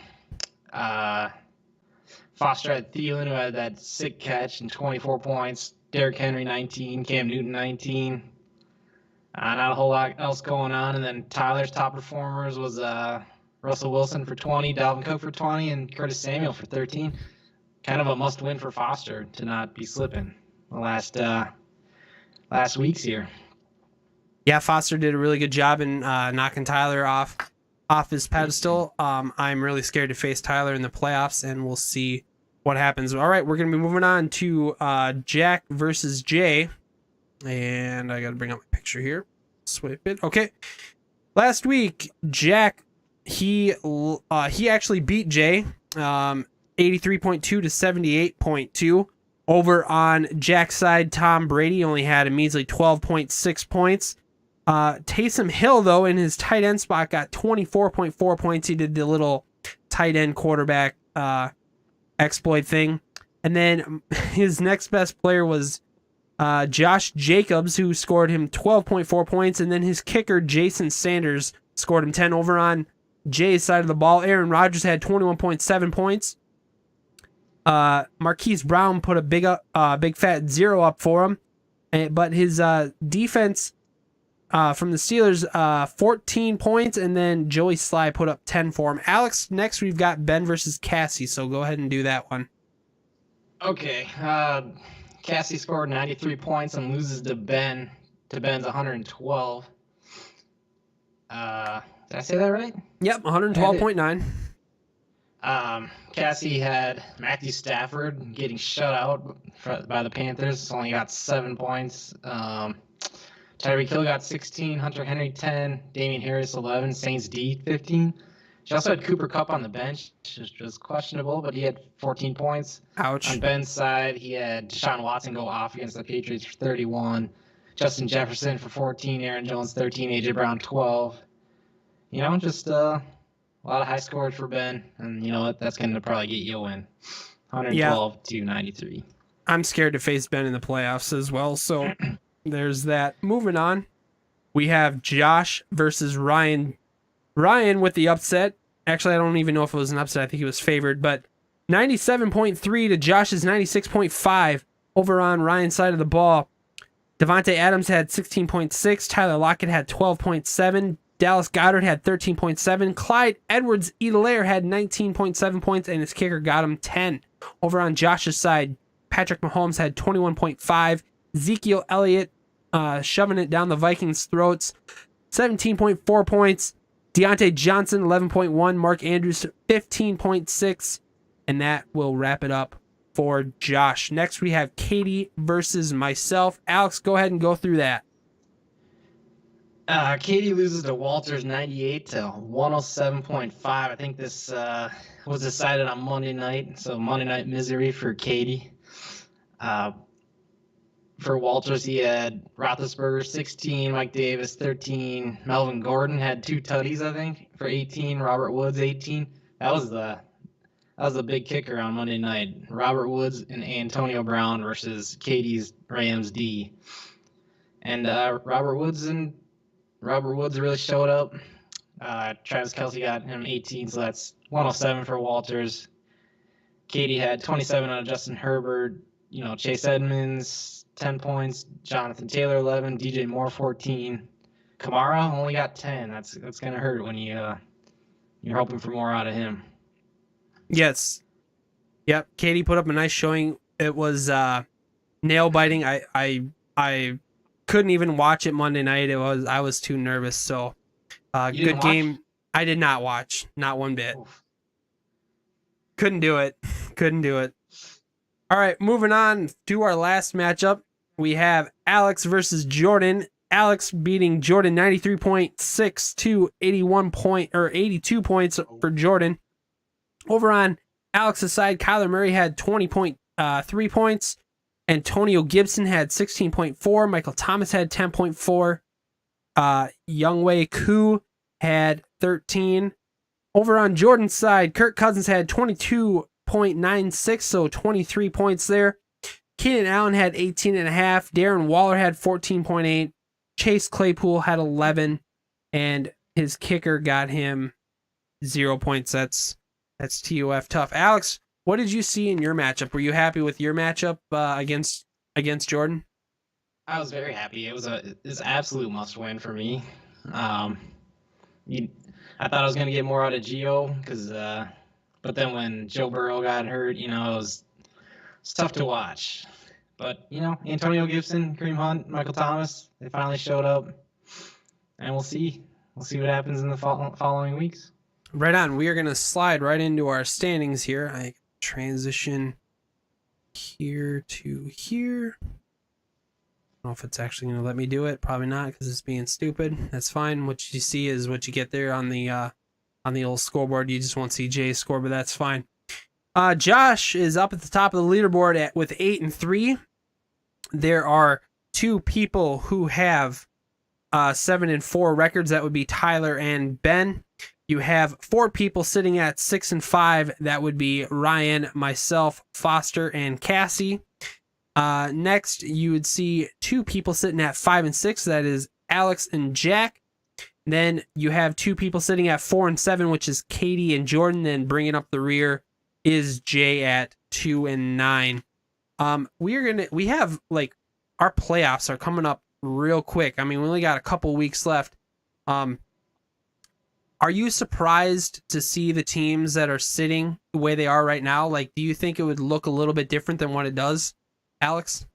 Foster had Thielen, who had that sick catch and 24 points. Derrick Henry 19, Cam Newton 19. Not a whole lot else going on. And then Tyler's top performers was Russell Wilson for 20, Dalvin Cook for 20, and Curtis Samuel for 13. Kind of a must-win for Foster to not be slipping the last weeks here. Yeah, Foster did a really good job in knocking Tyler off his pedestal. I'm really scared to face Tyler in the playoffs, and we'll see what happens. All right, we're going to be moving on to Jack versus Jay. And I got to bring up my picture here. Swipe it. Okay. Last week, Jack, he actually beat Jay 83.2 to 78.2. Over on Jack's side, Tom Brady only had a measly 12.6 points. Taysom Hill, though, in his tight end spot, got 24.4 points. He did the little tight end quarterback exploit thing. And then his next best player was Josh Jacobs, who scored him 12.4 points. And then his kicker, Jason Sanders, scored him 10. Over on Jay's side of the ball, Aaron Rodgers had 21.7 points. Marquise Brown put a big fat 0 up for him. But his defense from the Steelers, 14 points, and then Joey Sly put up 10 for him. Alex, next we've got Ben versus Cassie, so go ahead and do that one. Okay, Cassie scored 93 points and loses to Ben. To Ben's 112. Did I say that right? Yep, 112.9. Cassie had Matthew Stafford getting shut out by the Panthers. Only got 7 points. Tyreek Hill got 16, Hunter Henry 10, Damian Harris 11, Saints D 15. She also had Cooper Kupp on the bench, which was questionable, but he had 14 points. Ouch. On Ben's side, he had Deshaun Watson go off against the Patriots for 31, Justin Jefferson for 14, Aaron Jones 13, AJ Brown 12. Just a lot of high scores for Ben, and you know what? That's going to probably get you a win. 112 to 93. I'm scared to face Ben in the playoffs as well, so there's that. Moving on, we have Josh versus Ryan. Ryan with the upset. Actually, I don't even know if it was an upset. I think he was favored, but 97.3 to Josh's 96.5 over on Ryan's side of the ball. Devontae Adams had 16.6. Tyler Lockett had 12.7. Dallas Goedert had 13.7. Clyde Edwards-Helaire had 19.7 points, and his kicker got him 10. Over on Josh's side, Patrick Mahomes had 21.5. Ezekiel Elliott shoving it down the Vikings' throats, 17.4 points. Deontay Johnson, 11.1. Mark Andrews, 15.6. And that will wrap it up for Josh. Next, we have Katie versus myself. Alex, go ahead and go through that. Katie loses to Walters 98 to 107.5. I think this was decided on Monday night, so Monday night misery for Katie. For Walters, he had Roethlisberger 16, Mike Davis 13, Melvin Gordon had 2 tutties, I think, for 18, Robert Woods 18. That was the big kicker on Monday night. Robert Woods and Antonio Brown versus Katie's Rams D. And Robert Woods really showed up. Travis Kelce got him 18, so that's 107 for Walters. Katie had 27 out of Justin Herbert. Chase Edmonds 10 points, Jonathan Taylor 11, DJ Moore 14. Kamara only got 10. That's gonna hurt when you're hoping for more out of him. Yes. Yep. Katie put up a nice showing. It was nail biting. I couldn't even watch it Monday night. I was too nervous. So good game. I did not watch. Not one bit. Oof. Couldn't do it. All right, moving on to our last matchup. We have Alex versus Jordan. Alex beating Jordan 93.6 to 82 points for Jordan. Over on Alex's side, Kyler Murray had 20.3 points. Antonio Gibson had 16.4. Michael Thomas had 10.4. Younghoe Koo had 13. Over on Jordan's side, Kirk Cousins had 22.96, so 23 points there. Keenan Allen had 18.5. Darren Waller had 14.8. Chase Claypool had 11. and his kicker got him 0 points. That's TOF tough. Alex, what did you see in your matchup? Were you happy with your matchup against Jordan? I was very happy. It was an absolute must win for me. I thought I was gonna get more out of Gio but then when Joe Burrow got hurt, it was tough to watch. But Antonio Gibson, Kareem Hunt, Michael Thomas, they finally showed up, and we'll see. We'll see what happens in the following weeks. Right on. We are gonna slide right into our standings here. I transition here to here. I don't know if it's actually going to let me do it. Probably not, because it's being stupid. That's fine. What you see is what you get there on the old scoreboard. You just won't see Jay's score, but that's fine. Josh is up at the top of the leaderboard with 8-3. There are 2 people who have 7-4 records. That would be Tyler and Ben. You have 4 people sitting at 6-5. That would be Ryan, myself, Foster, and Cassie. Next, you would see 2 people sitting at 5-6. That is Alex and Jack. Then you have 2 people sitting at 4-7, which is Katie and Jordan. Then bringing up the rear is Jay at 2-9. We have like our playoffs are coming up real quick. I mean, we only got a couple weeks left. Are you surprised to see the teams that are sitting the way they are right now? Like, do you think it would look a little bit different than what it does, Alex?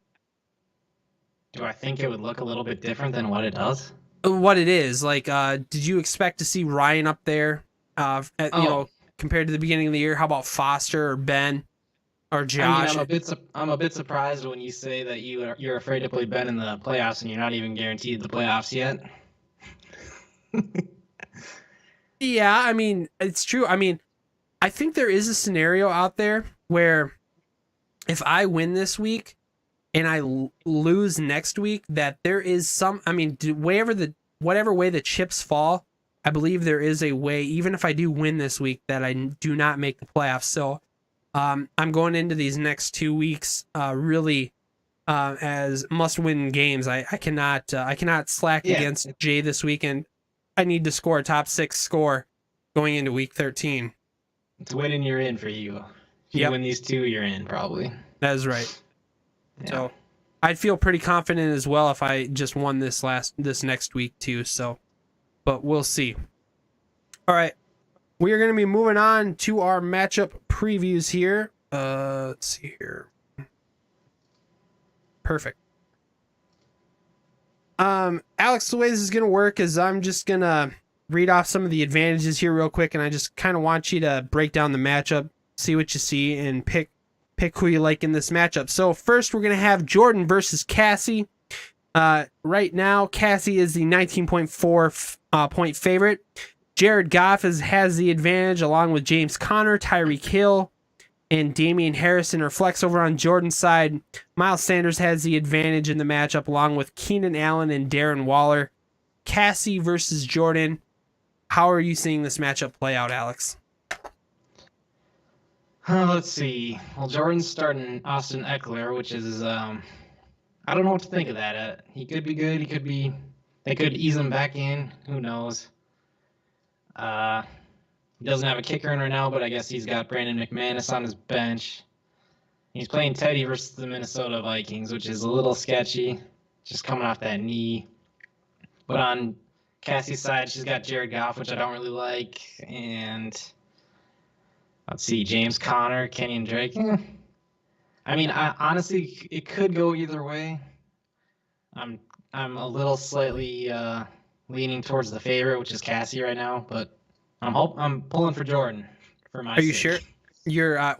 Do I think it would look a little bit different than what it does? What it is, like, did you expect to see Ryan up there, compared to the beginning of the year? How about Foster or Ben or Josh? I mean, I'm a bit surprised when you say that you're afraid to play Ben in the playoffs and you're not even guaranteed the playoffs yet. Yeah, I mean, it's true. I mean, I think there is a scenario out there where if I win this week and I lose next week, that there is some, I mean, whatever way the chips fall, I believe there is a way, even if I do win this week, that I do not make the playoffs. So I'm going into these next 2 weeks really as must-win games. I cannot slack against Jay this weekend. I need to score a top 6 score going into week 13. It's winning, you're in for you. If you win these 2, you're in probably. That is right. Yeah. So I'd feel pretty confident as well if I just won this next week too. So, but we'll see. All right, we are going to be moving on to our matchup previews here. Let's see here. Perfect. Alex, the way this is going to work is I'm just going to read off some of the advantages here real quick, and I just kind of want you to break down the matchup, see what you see, and pick who you like in this matchup. So first, we're going to have Jordan versus Cassie. Right now, Cassie is the 19.4 point favorite. Jared Goff has the advantage along with James Conner, Tyreek Hill, and Damian Harrison are flex over on Jordan's side. Miles Sanders has the advantage in the matchup along with Keenan Allen and Darren Waller. Cassie versus Jordan. How are you seeing this matchup play out, Alex? Let's see. Well, Jordan's starting Austin Eckler, which is, I don't know what to think of that. He could be good. They could ease him back in. Who knows? He doesn't have a kicker in right now, but I guess he's got Brandon McManus on his bench. He's playing Teddy versus the Minnesota Vikings, which is a little sketchy, just coming off that knee. But on Cassie's side, she's got Jared Goff, which I don't really like, and let's see, James Conner, Kenyon Drake. I mean, honestly, it could go either way. I'm a little slightly leaning towards the favorite, which is Cassie right now, but I'm pulling for Jordan for my. Are you sure? Your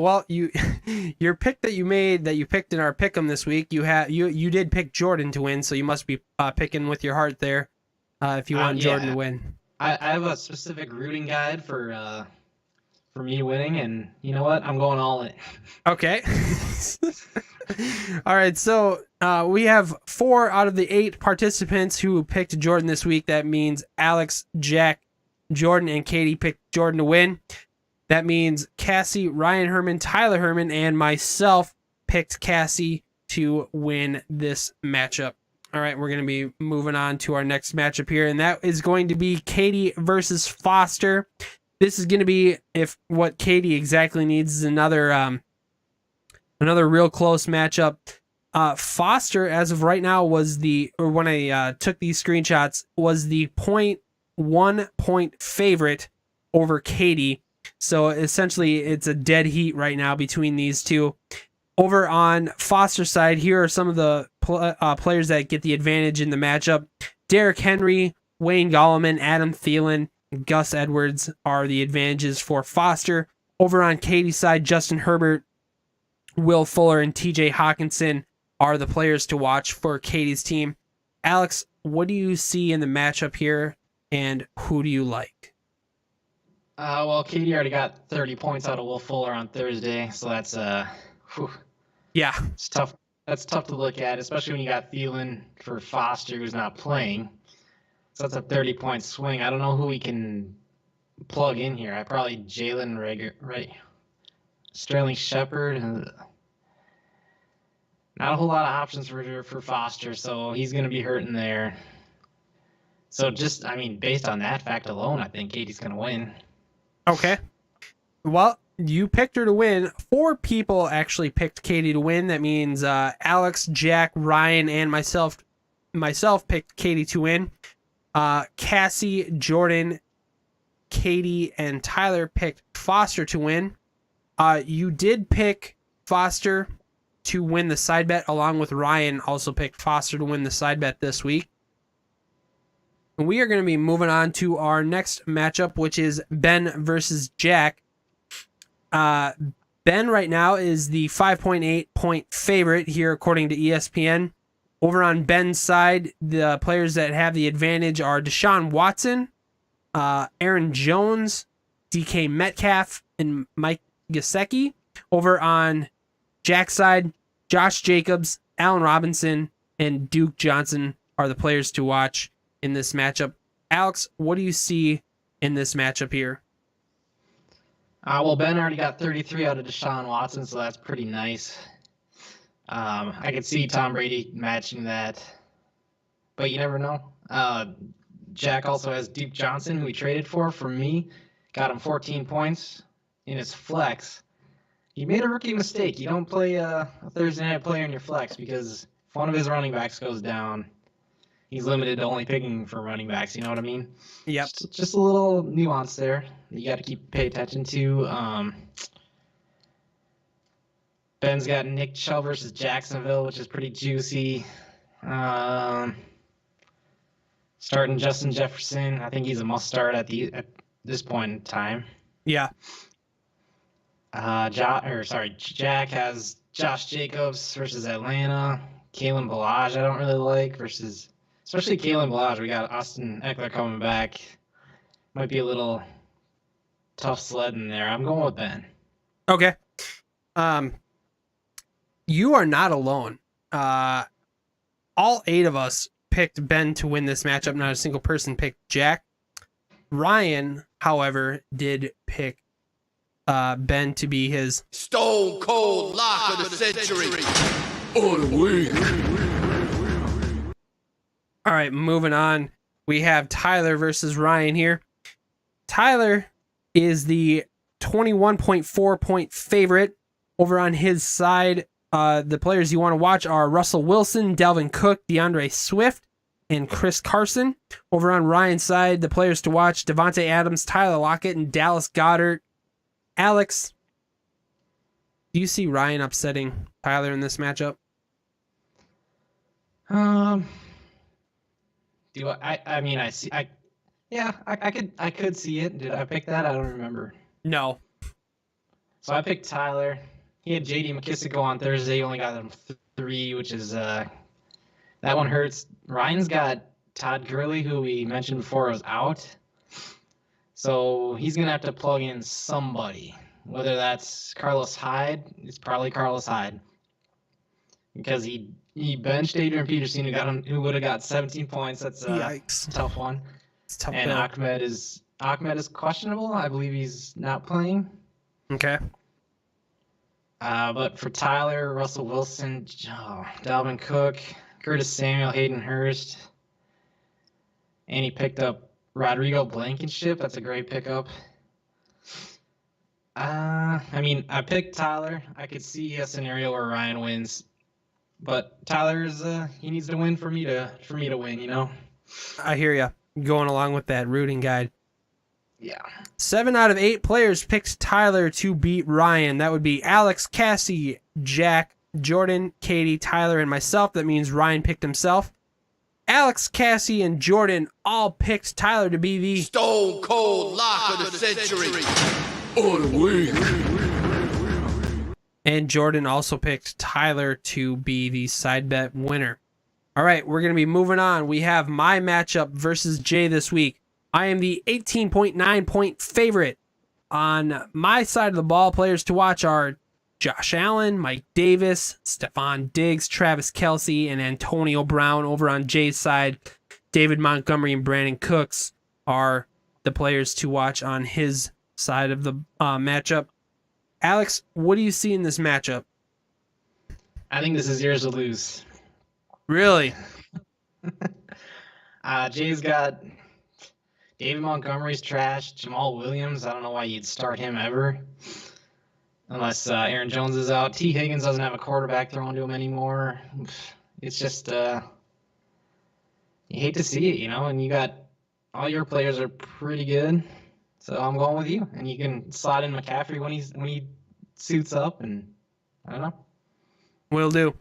your pick that you picked in our pick'em this week, you did pick Jordan to win, so you must be picking with your heart there if you want Jordan to win. I have a specific rooting guide for me winning, and you know what? I'm going all in. Okay. All right, so we have 4 out of the 8 participants who picked Jordan this week. That means Alex, Jack, Jordan, and Katie picked Jordan to win. That means Cassie, Ryan Herman, Tyler Herman, and myself picked Cassie to win this matchup. All right, we're going to be moving on to our next matchup here, and that is going to be Katie versus Foster. This is going to be if what Katie exactly needs is another real close matchup. Foster, as of right now, when I took these screenshots, was the 0.1 point favorite over Katie. So essentially, it's a dead heat right now between these two. Over on Foster's side, here are some of the players that get the advantage in the matchup. Derrick Henry, Wayne Gallman, Adam Thielen, Gus Edwards are the advantages for Foster. Over on Katie's side, Justin Herbert, Will Fuller, and TJ Hawkinson are the players to watch for Katie's team. Alex, what do you see in the matchup here, and who do you like? Well, Katie already got 30 points out of Will Fuller on Thursday, so that's whew. Yeah, It's tough. That's tough to look at, especially when you got Thielen for Foster, who's not playing. So that's a 30-point swing. I don't know who we can plug in here. I probably Jalen Rager, right? Sterling Shepard. Not a whole lot of options for Foster, so he's going to be hurting there. So based on that fact alone, I think Katie's going to win. Okay. Well, you picked her to win. 4 people actually picked Katie to win. That means Alex, Jack, Ryan, and myself picked Katie to win. Cassie, Jordan, Katie, and Tyler picked Foster to win. You did pick Foster to win the side bet, along with Ryan also picked Foster to win the side bet this week. And we are going to be moving on to our next matchup, which is Ben versus Jack. Ben right now is the 5.8 point favorite here, according to ESPN. Over on Ben's side, the players that have the advantage are Deshaun Watson, Aaron Jones, DK Metcalf, and Mike Gesicki. Over on Jack's side, Josh Jacobs, Allen Robinson, and Duke Johnson are the players to watch in this matchup. Alex, what do you see in this matchup here? Well, Ben already got 33 out of Deshaun Watson, so that's pretty nice. I could see Tom Brady matching that, but you never know. Jack also has Duke Johnson, who he traded for me. Got him 14 points in his flex. He made a rookie mistake. You don't play a Thursday night player in your flex because if one of his running backs goes down, he's limited to only picking for running backs. You know what I mean? Yep. Just a little nuance there that you got to pay attention to. Ben's got Nick Chubb versus Jacksonville, which is pretty juicy. Starting Justin Jefferson, I think he's a must start at this point in time. Yeah. Jack has Josh Jacobs versus Atlanta. Kalen Ballage, I don't really like especially Kalen Ballage. We got Austin Eckler coming back. Might be a little tough sledding there. I'm going with Ben. Okay. You are not alone. All 8 of us picked Ben to win this matchup. Not a single person picked Jack. Ryan, however, did pick Ben to be his Stone Cold Lock of the Century. All the week. All right, moving on. We have Tyler versus Ryan here. Tyler is the 21.4 point favorite. Over on his side, the players you want to watch are Russell Wilson, Dalvin Cook, DeAndre Swift, and Chris Carson. Over on Ryan's side, the players to watch, Devontae Adams, Tyler Lockett, and Dallas Goedert. Alex, do you see Ryan upsetting Tyler in this matchup? Do I could see it. Did I pick that? I don't remember. No. So I picked Tyler. He had J.D. McKissick go on Thursday. He only got him 3, which is that one hurts. Ryan's got Todd Gurley, who we mentioned before was out. So he's going to have to plug in somebody. Whether that's Carlos Hyde, it's probably Carlos Hyde. Because he benched Adrian Peterson, who would have got 17 points. That's a tough one. It's tough. And Ahmed is questionable. I believe he's not playing. Okay. But for Tyler, Russell Wilson, Dalvin Cook, Curtis Samuel, Hayden Hurst, and he picked up Rodrigo Blankenship. That's a great pickup. I mean, I picked Tyler. I could see a scenario where Ryan wins, but Tyler's he needs to win for me to win. You know. I hear ya. Going along with that rooting guide. Yeah. 7 out of 8 players picked Tyler to beat Ryan. That would be Alex, Cassie, Jack, Jordan, Katie, Tyler, and myself. That means Ryan picked himself. Alex, Cassie, and Jordan all picked Tyler to be the Stone Cold Lock of the Century. All the way. And Jordan also picked Tyler to be the side bet winner. All right, we're going to be moving on. We have my matchup versus Jay this week. I am the 18.9 point favorite. On my side of the ball, players to watch are Josh Allen, Mike Davis, Stephon Diggs, Travis Kelce, and Antonio Brown. Over on Jay's side, David Montgomery and Brandon Cooks are the players to watch on his side of the matchup. Alex, what do you see in this matchup? I think this is yours to lose. Really? Jay's got David Montgomery's trash. Jamal Williams, I don't know why you'd start him ever. Unless Aaron Jones is out. T. Higgins doesn't have a quarterback thrown to him anymore. It's just, you hate to see it, you know, and you got, all your players are pretty good. So I'm going with you. And you can slide in McCaffrey when he suits up, and I don't know. Will do.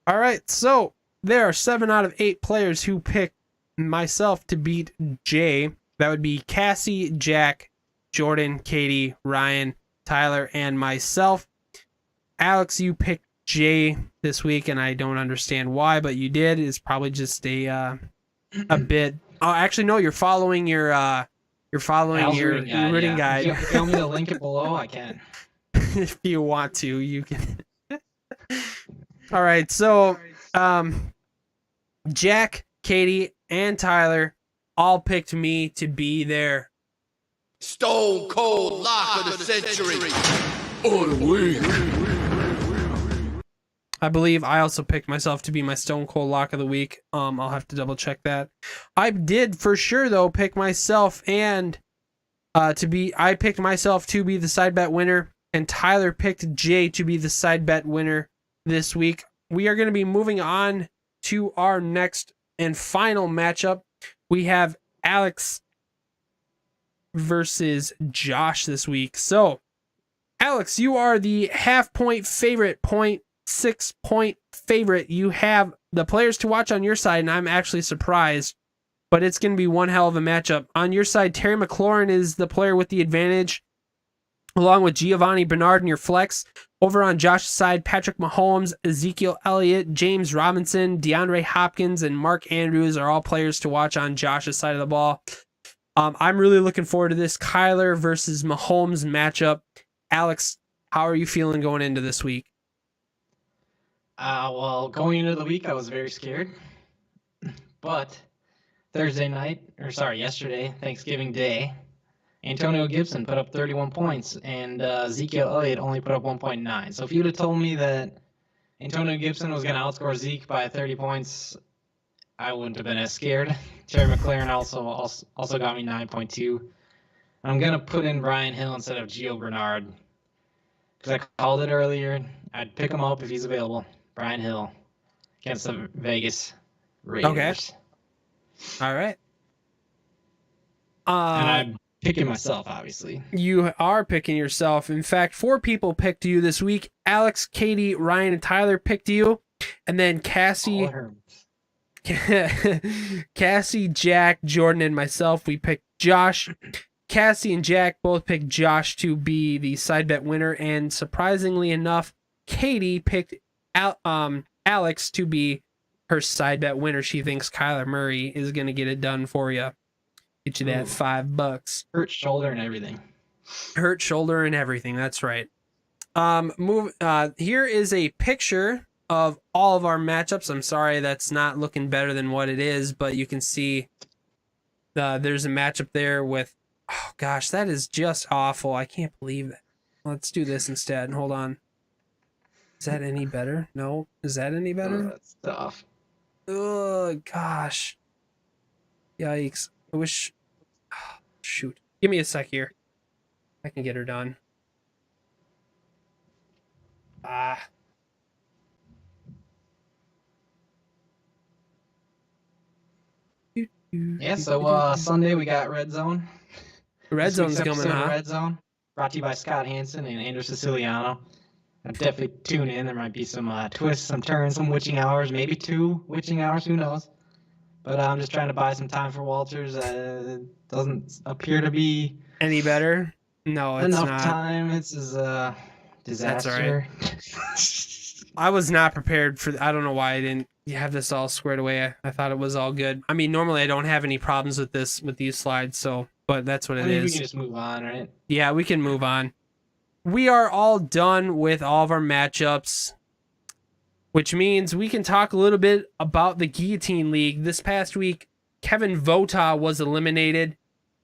All right, so there are 7 out of 8 players who picked myself to beat Jay. That would be Cassie, Jack, Jordan, Katie, Ryan, Tyler, and myself. Alex, you picked Jay this week, and I don't understand why, but you did. It's probably just a bit. Oh, actually, no. You're following your rooting guide. If you tell me to link it below, I can. If you want to, you can. All right, so Jack, Katie, and Tyler all picked me to be their Stone Cold Lock of the Century. All the way. I believe I also picked myself to be my Stone Cold Lock of the Week. I'll have to double check that. I did for sure though pick myself and I picked myself to be the side bet winner, and Tyler picked Jay to be the side bet winner this week. We are going to be moving on to our next and final matchup. We have Alex versus Josh this week. So, Alex, you are the half-point favorite, 0.6-point favorite. You have the players to watch on your side, and I'm actually surprised, but it's going to be one hell of a matchup. On your side, Terry McLaurin is the player with the advantage, along with Giovanni Bernard in your flex. Over on Josh's side, Patrick Mahomes, Ezekiel Elliott, James Robinson, DeAndre Hopkins, and Mark Andrews are all players to watch on Josh's side of the ball. I'm really looking forward to this Kyler versus Mahomes matchup. Alex, how are you feeling going into this week? Well, going into the week, I was very scared. But yesterday, Thanksgiving Day, Antonio Gibson put up 31 points, and Ezekiel Elliott only put up 1.9. So if you'd have told me that Antonio Gibson was going to outscore Zeke by 30 points, I wouldn't have been as scared. Terry McLaurin also got me 9.2. I'm going to put in Brian Hill instead of Gio Bernard, because I called it earlier. I'd pick him up if he's available. Brian Hill against the Vegas Raiders. Okay. All right. And I'm picking myself, obviously. You are picking yourself. In fact, 4 people picked you this week. Alex, Katie, Ryan, and Tyler picked you. And then Cassie, Jack, Jordan, and myself, we picked Josh. Cassie and Jack both picked Josh to be the side bet winner. And surprisingly enough, Katie picked Alex to be her side bet winner. She thinks Kyler Murray is going to get it done for you. Get you that $5. Hurt shoulder and everything. Hurt shoulder and everything. That's right. Here is a picture of all of our matchups. I'm sorry that's not looking better than what it is, but you can see there's a matchup there with, oh gosh, that is just awful. I can't believe it. Let's do this instead. Hold on. Is that any better? No. Is that any better? That's tough. Oh, gosh. Yikes. I wish... shoot. Give me a sec here. I can get her done. Ah. Yeah, so Sunday we got Red Zone. Red This week's Zone's coming, episode of huh? Red Zone, brought to you by Scott Hansen and Andrew Siciliano. Definitely tune in. There might be some twists, some turns, some witching hours, maybe 2 witching hours, who knows. But I'm just trying to buy some time for Walters. It doesn't appear to be any better. No, it's enough not. time. It's a disaster. That's all right. I was not prepared for. I don't know why I didn't have this all squared away. I thought it was all good. I mean, normally I don't have any problems with these slides. So, but that's what it is. We can just move on, right? Yeah, we can move on. We are all done with all of our matchups, which means we can talk a little bit about the Guillotine League. This past week, Kevin Vota was eliminated,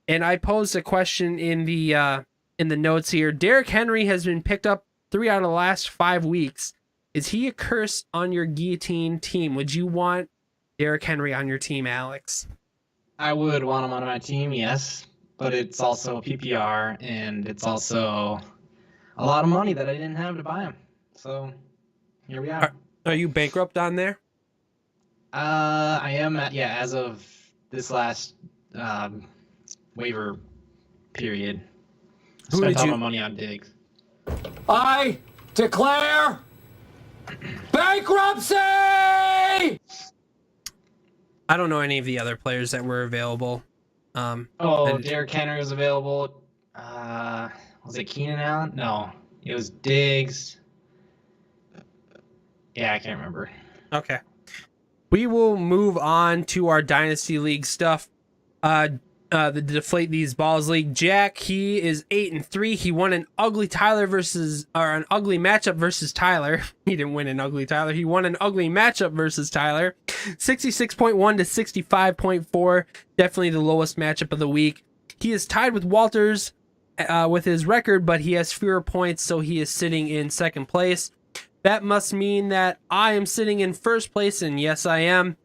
and I posed a question in the notes here. Derrick Henry has been picked up 3 out of the last 5 weeks. Is he a curse on your Guillotine team? Would you want Derrick Henry on your team, Alex? I would want him on my team, yes, but it's also PPR, and it's also a lot of money that I didn't have to buy him. So here we are. Are you bankrupt on there? I am as of this last waiver period. Spent all my money on Diggs. I declare bankruptcy! I don't know any of the other players that were available. Derrick Henry was available. Was it Keenan Allen? No, it was Diggs. Yeah, I can't remember. Okay. We will move on to our Dynasty League stuff. The Deflate These Balls League. Jack, he is 8-3. He won an ugly ugly matchup versus Tyler. He didn't win an ugly Tyler. He won an ugly matchup versus Tyler. 66.1 to 65.4. Definitely the lowest matchup of the week. He is tied with Walters with his record, but he has fewer points, so he is sitting in second place. That must mean that I am sitting in first place, and yes, I am.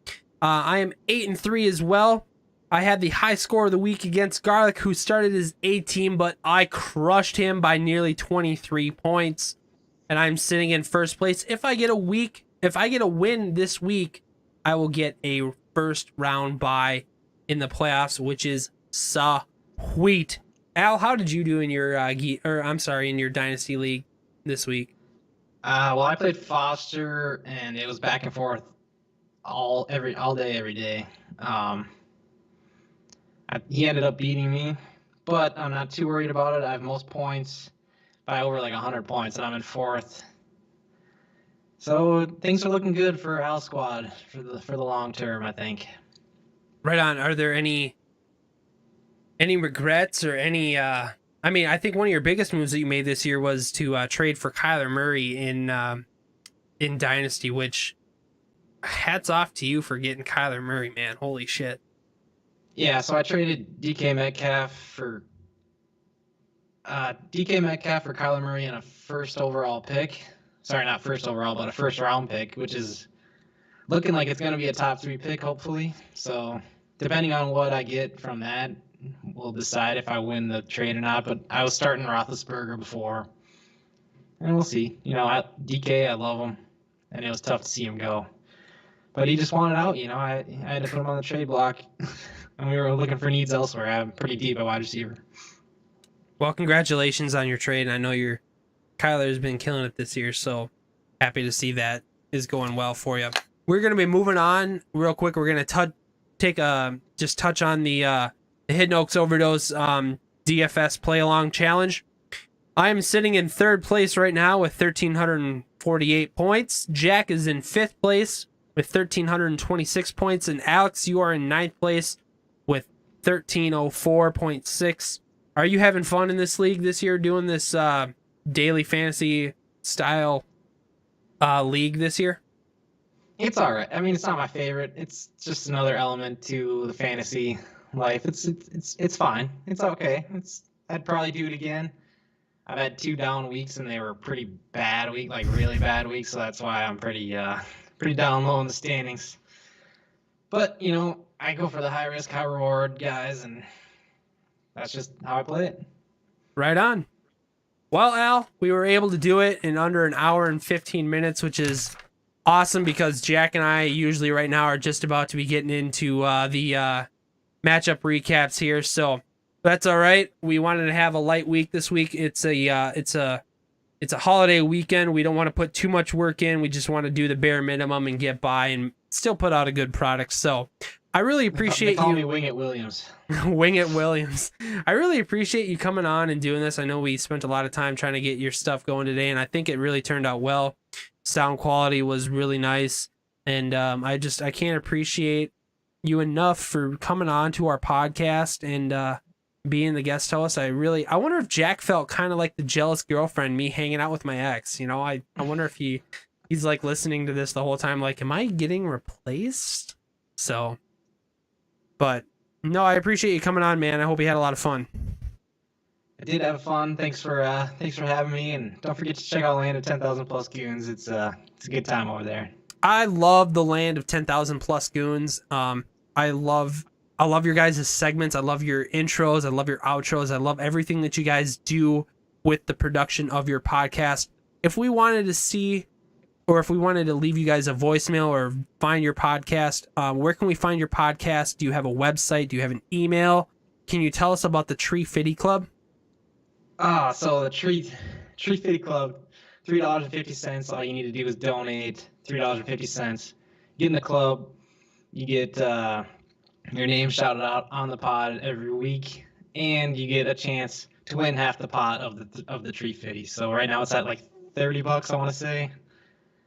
I am 8-3 as well. I had the high score of the week against Garlic, who started his A team, but I crushed him by nearly 23 points, and I'm sitting in first place. If I get a win this week, I will get a first round bye in the playoffs, which is sweet. Al, how did you do in your in your Dynasty League this week? Well, I played Foster, and it was back and forth all day, every day. He ended up beating me, but I'm not too worried about it. I have most points by over 100 points, and I'm in fourth. So things are looking good for Al Squad for the long term, I think. Right on. Are there any regrets or any? I think one of your biggest moves that you made this year was to trade for Kyler Murray in Dynasty, which hats off to you for getting Kyler Murray, man. Holy shit. Yeah, so I traded DK Metcalf for Kyler Murray and a first overall pick. Sorry, not first overall, but a first round pick, which is looking like it's going to be a top 3 pick, hopefully. So depending on what I get from that, we'll decide if I win the trade or not. But I was starting Roethlisberger before, and we'll see. DK, I love him, and it was tough to see him go. But he just wanted out, I had to put him on the trade block. And we were looking for needs elsewhere. I'm pretty deep at wide receiver. Well, congratulations on your trade. I know Kyler's been killing it this year, so happy to see that is going well for you. We're going to be moving on real quick. We're going to touch on the Hidden Oaks Overdose DFS Play Along Challenge. I am sitting in third place right now with 1,348 points. Jack is in fifth place with 1,326 points, and Alex, you are in ninth place with 1,304.6. Are you having fun in this league this year, doing this daily fantasy style league this year? It's all right. I mean, it's not my favorite. It's just another element to the fantasy life. It's fine. It's okay. I'd probably do it again. I've had 2 down weeks, and they were pretty bad weeks, really bad weeks. So that's why I'm pretty down low in the standings. But, I go for the high risk, high reward guys, and that's just how I play it. Right on. Well, Al, we were able to do it in under an hour and 15 minutes, which is awesome because Jack and I usually right now are just about to be getting into the matchup recaps here. So that's all right. We wanted to have a light week this week. It's a holiday weekend. We don't want to put too much work in. We just want to do the bare minimum and get by and still put out a good product. So I really appreciate they call you. me Wing It Williams. Wing It Williams. I really appreciate you coming on and doing this. I know we spent a lot of time trying to get your stuff going today, and I think it really turned out well. Sound quality was really nice, and I can't appreciate you enough for coming on to our podcast and being the guest host. I wonder if Jack felt kind of like the jealous girlfriend, me hanging out with my ex. I wonder if he's like listening to this the whole time, like, am I getting replaced? So, but no, I appreciate you coming on, man. I hope you had a lot of fun. I did have fun. Thanks for having me, and don't forget to check out Land of 10,000 Plus Goons. It's a good time over there. I love the Land of 10,000 Plus Goons. I love your guys' segments. I love your intros. I love your outros. I love everything that you guys do with the production of your podcast. If we wanted to see, or if we wanted to leave you guys a voicemail or find your podcast, where can we find your podcast? Do you have a website? Do you have an email? Can you tell us about the Tree Fitty Club? So the Tree Fitty Club, $3.50. All you need to do is donate $3.50. Get in the club. You get your name shouted out on the pod every week, and you get a chance to win half the pot of the Tree Fitty. So right now it's at like $30, I want to say.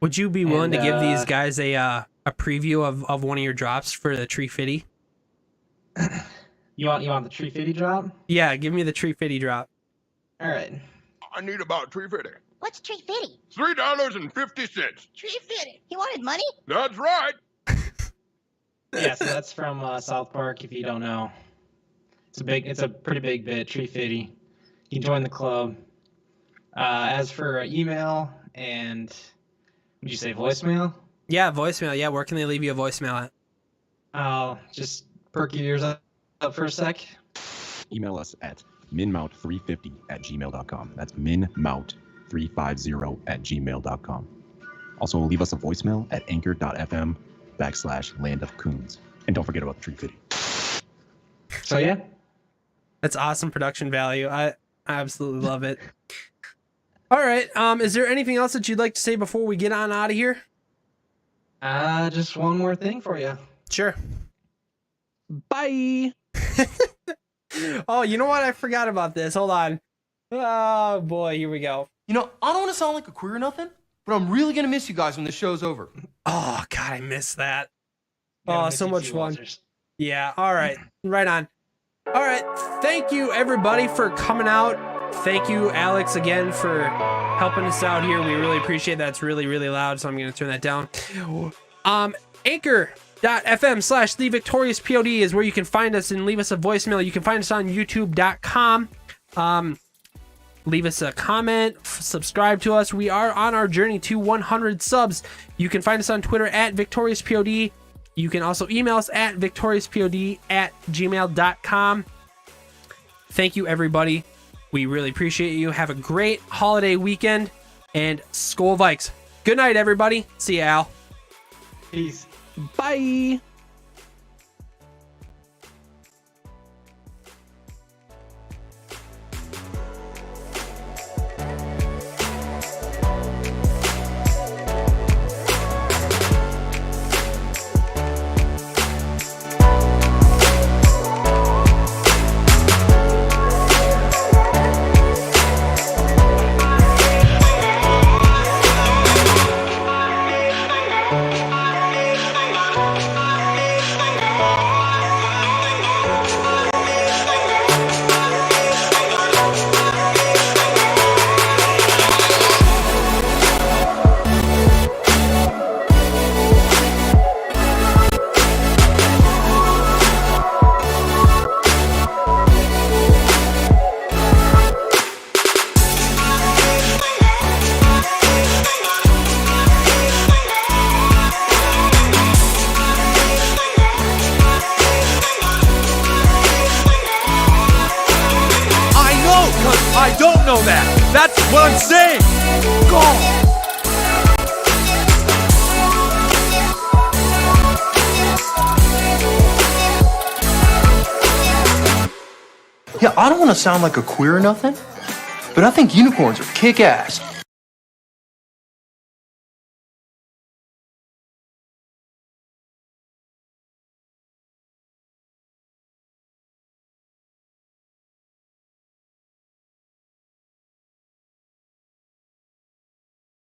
Would you be willing to give these guys a preview of one of your drops for the Tree Fitty? You want the Tree Fitty drop? Yeah, give me the Tree Fitty drop. All right. I need about $3.50. What's Tree Fitty? $3.50. Tree Fitty. He wanted money? That's right. Yeah, so that's from South Park. If you don't know, it's a pretty big bit. Tree Fitty. You can join the club. As for email and would you say voicemail? Yeah, voicemail. Yeah, where can they leave you a voicemail at? I'll just perk your ears up for a sec. Email us at minmount350@gmail.com. That's minmount350@gmail.com. Also, leave us a voicemail at anchor.fm/Land of Coons. And don't forget about the Tree Fitty. So yeah, that's awesome production value. I absolutely love it. All right. Is there anything else that you'd like to say before we get on out of here? Just one more thing for you. Sure. Bye. Oh, you know what? I forgot about this. Hold on. Oh boy, here we go. I don't want to sound like a queer or nothing, but I'm really gonna miss you guys when the show's over. Oh God, I missed that. Yeah, Oh, so much fun. Yeah. All right. Right on. All right. Thank you everybody for coming out. Thank you, Alex, again for helping us out here. We really appreciate that. It's really, really loud, so I'm going to turn that down. Anchor.fm/TheVictoriousPod is where you can find us and leave us a voicemail. You can find us on YouTube.com. Leave us a comment, subscribe to us. We are on our journey to 100 subs. You can find us on Twitter at VictoriousPod. You can also email us at victoriouspod@gmail.com. Thank you, everybody. We really appreciate you. Have a great holiday weekend, and Skol Vikes. Good night, everybody. See ya, Al. Peace. Bye. I don't know that. That's what I'm saying. God. Yeah, I don't want to sound like a queer or nothing, but I think unicorns are kick-ass.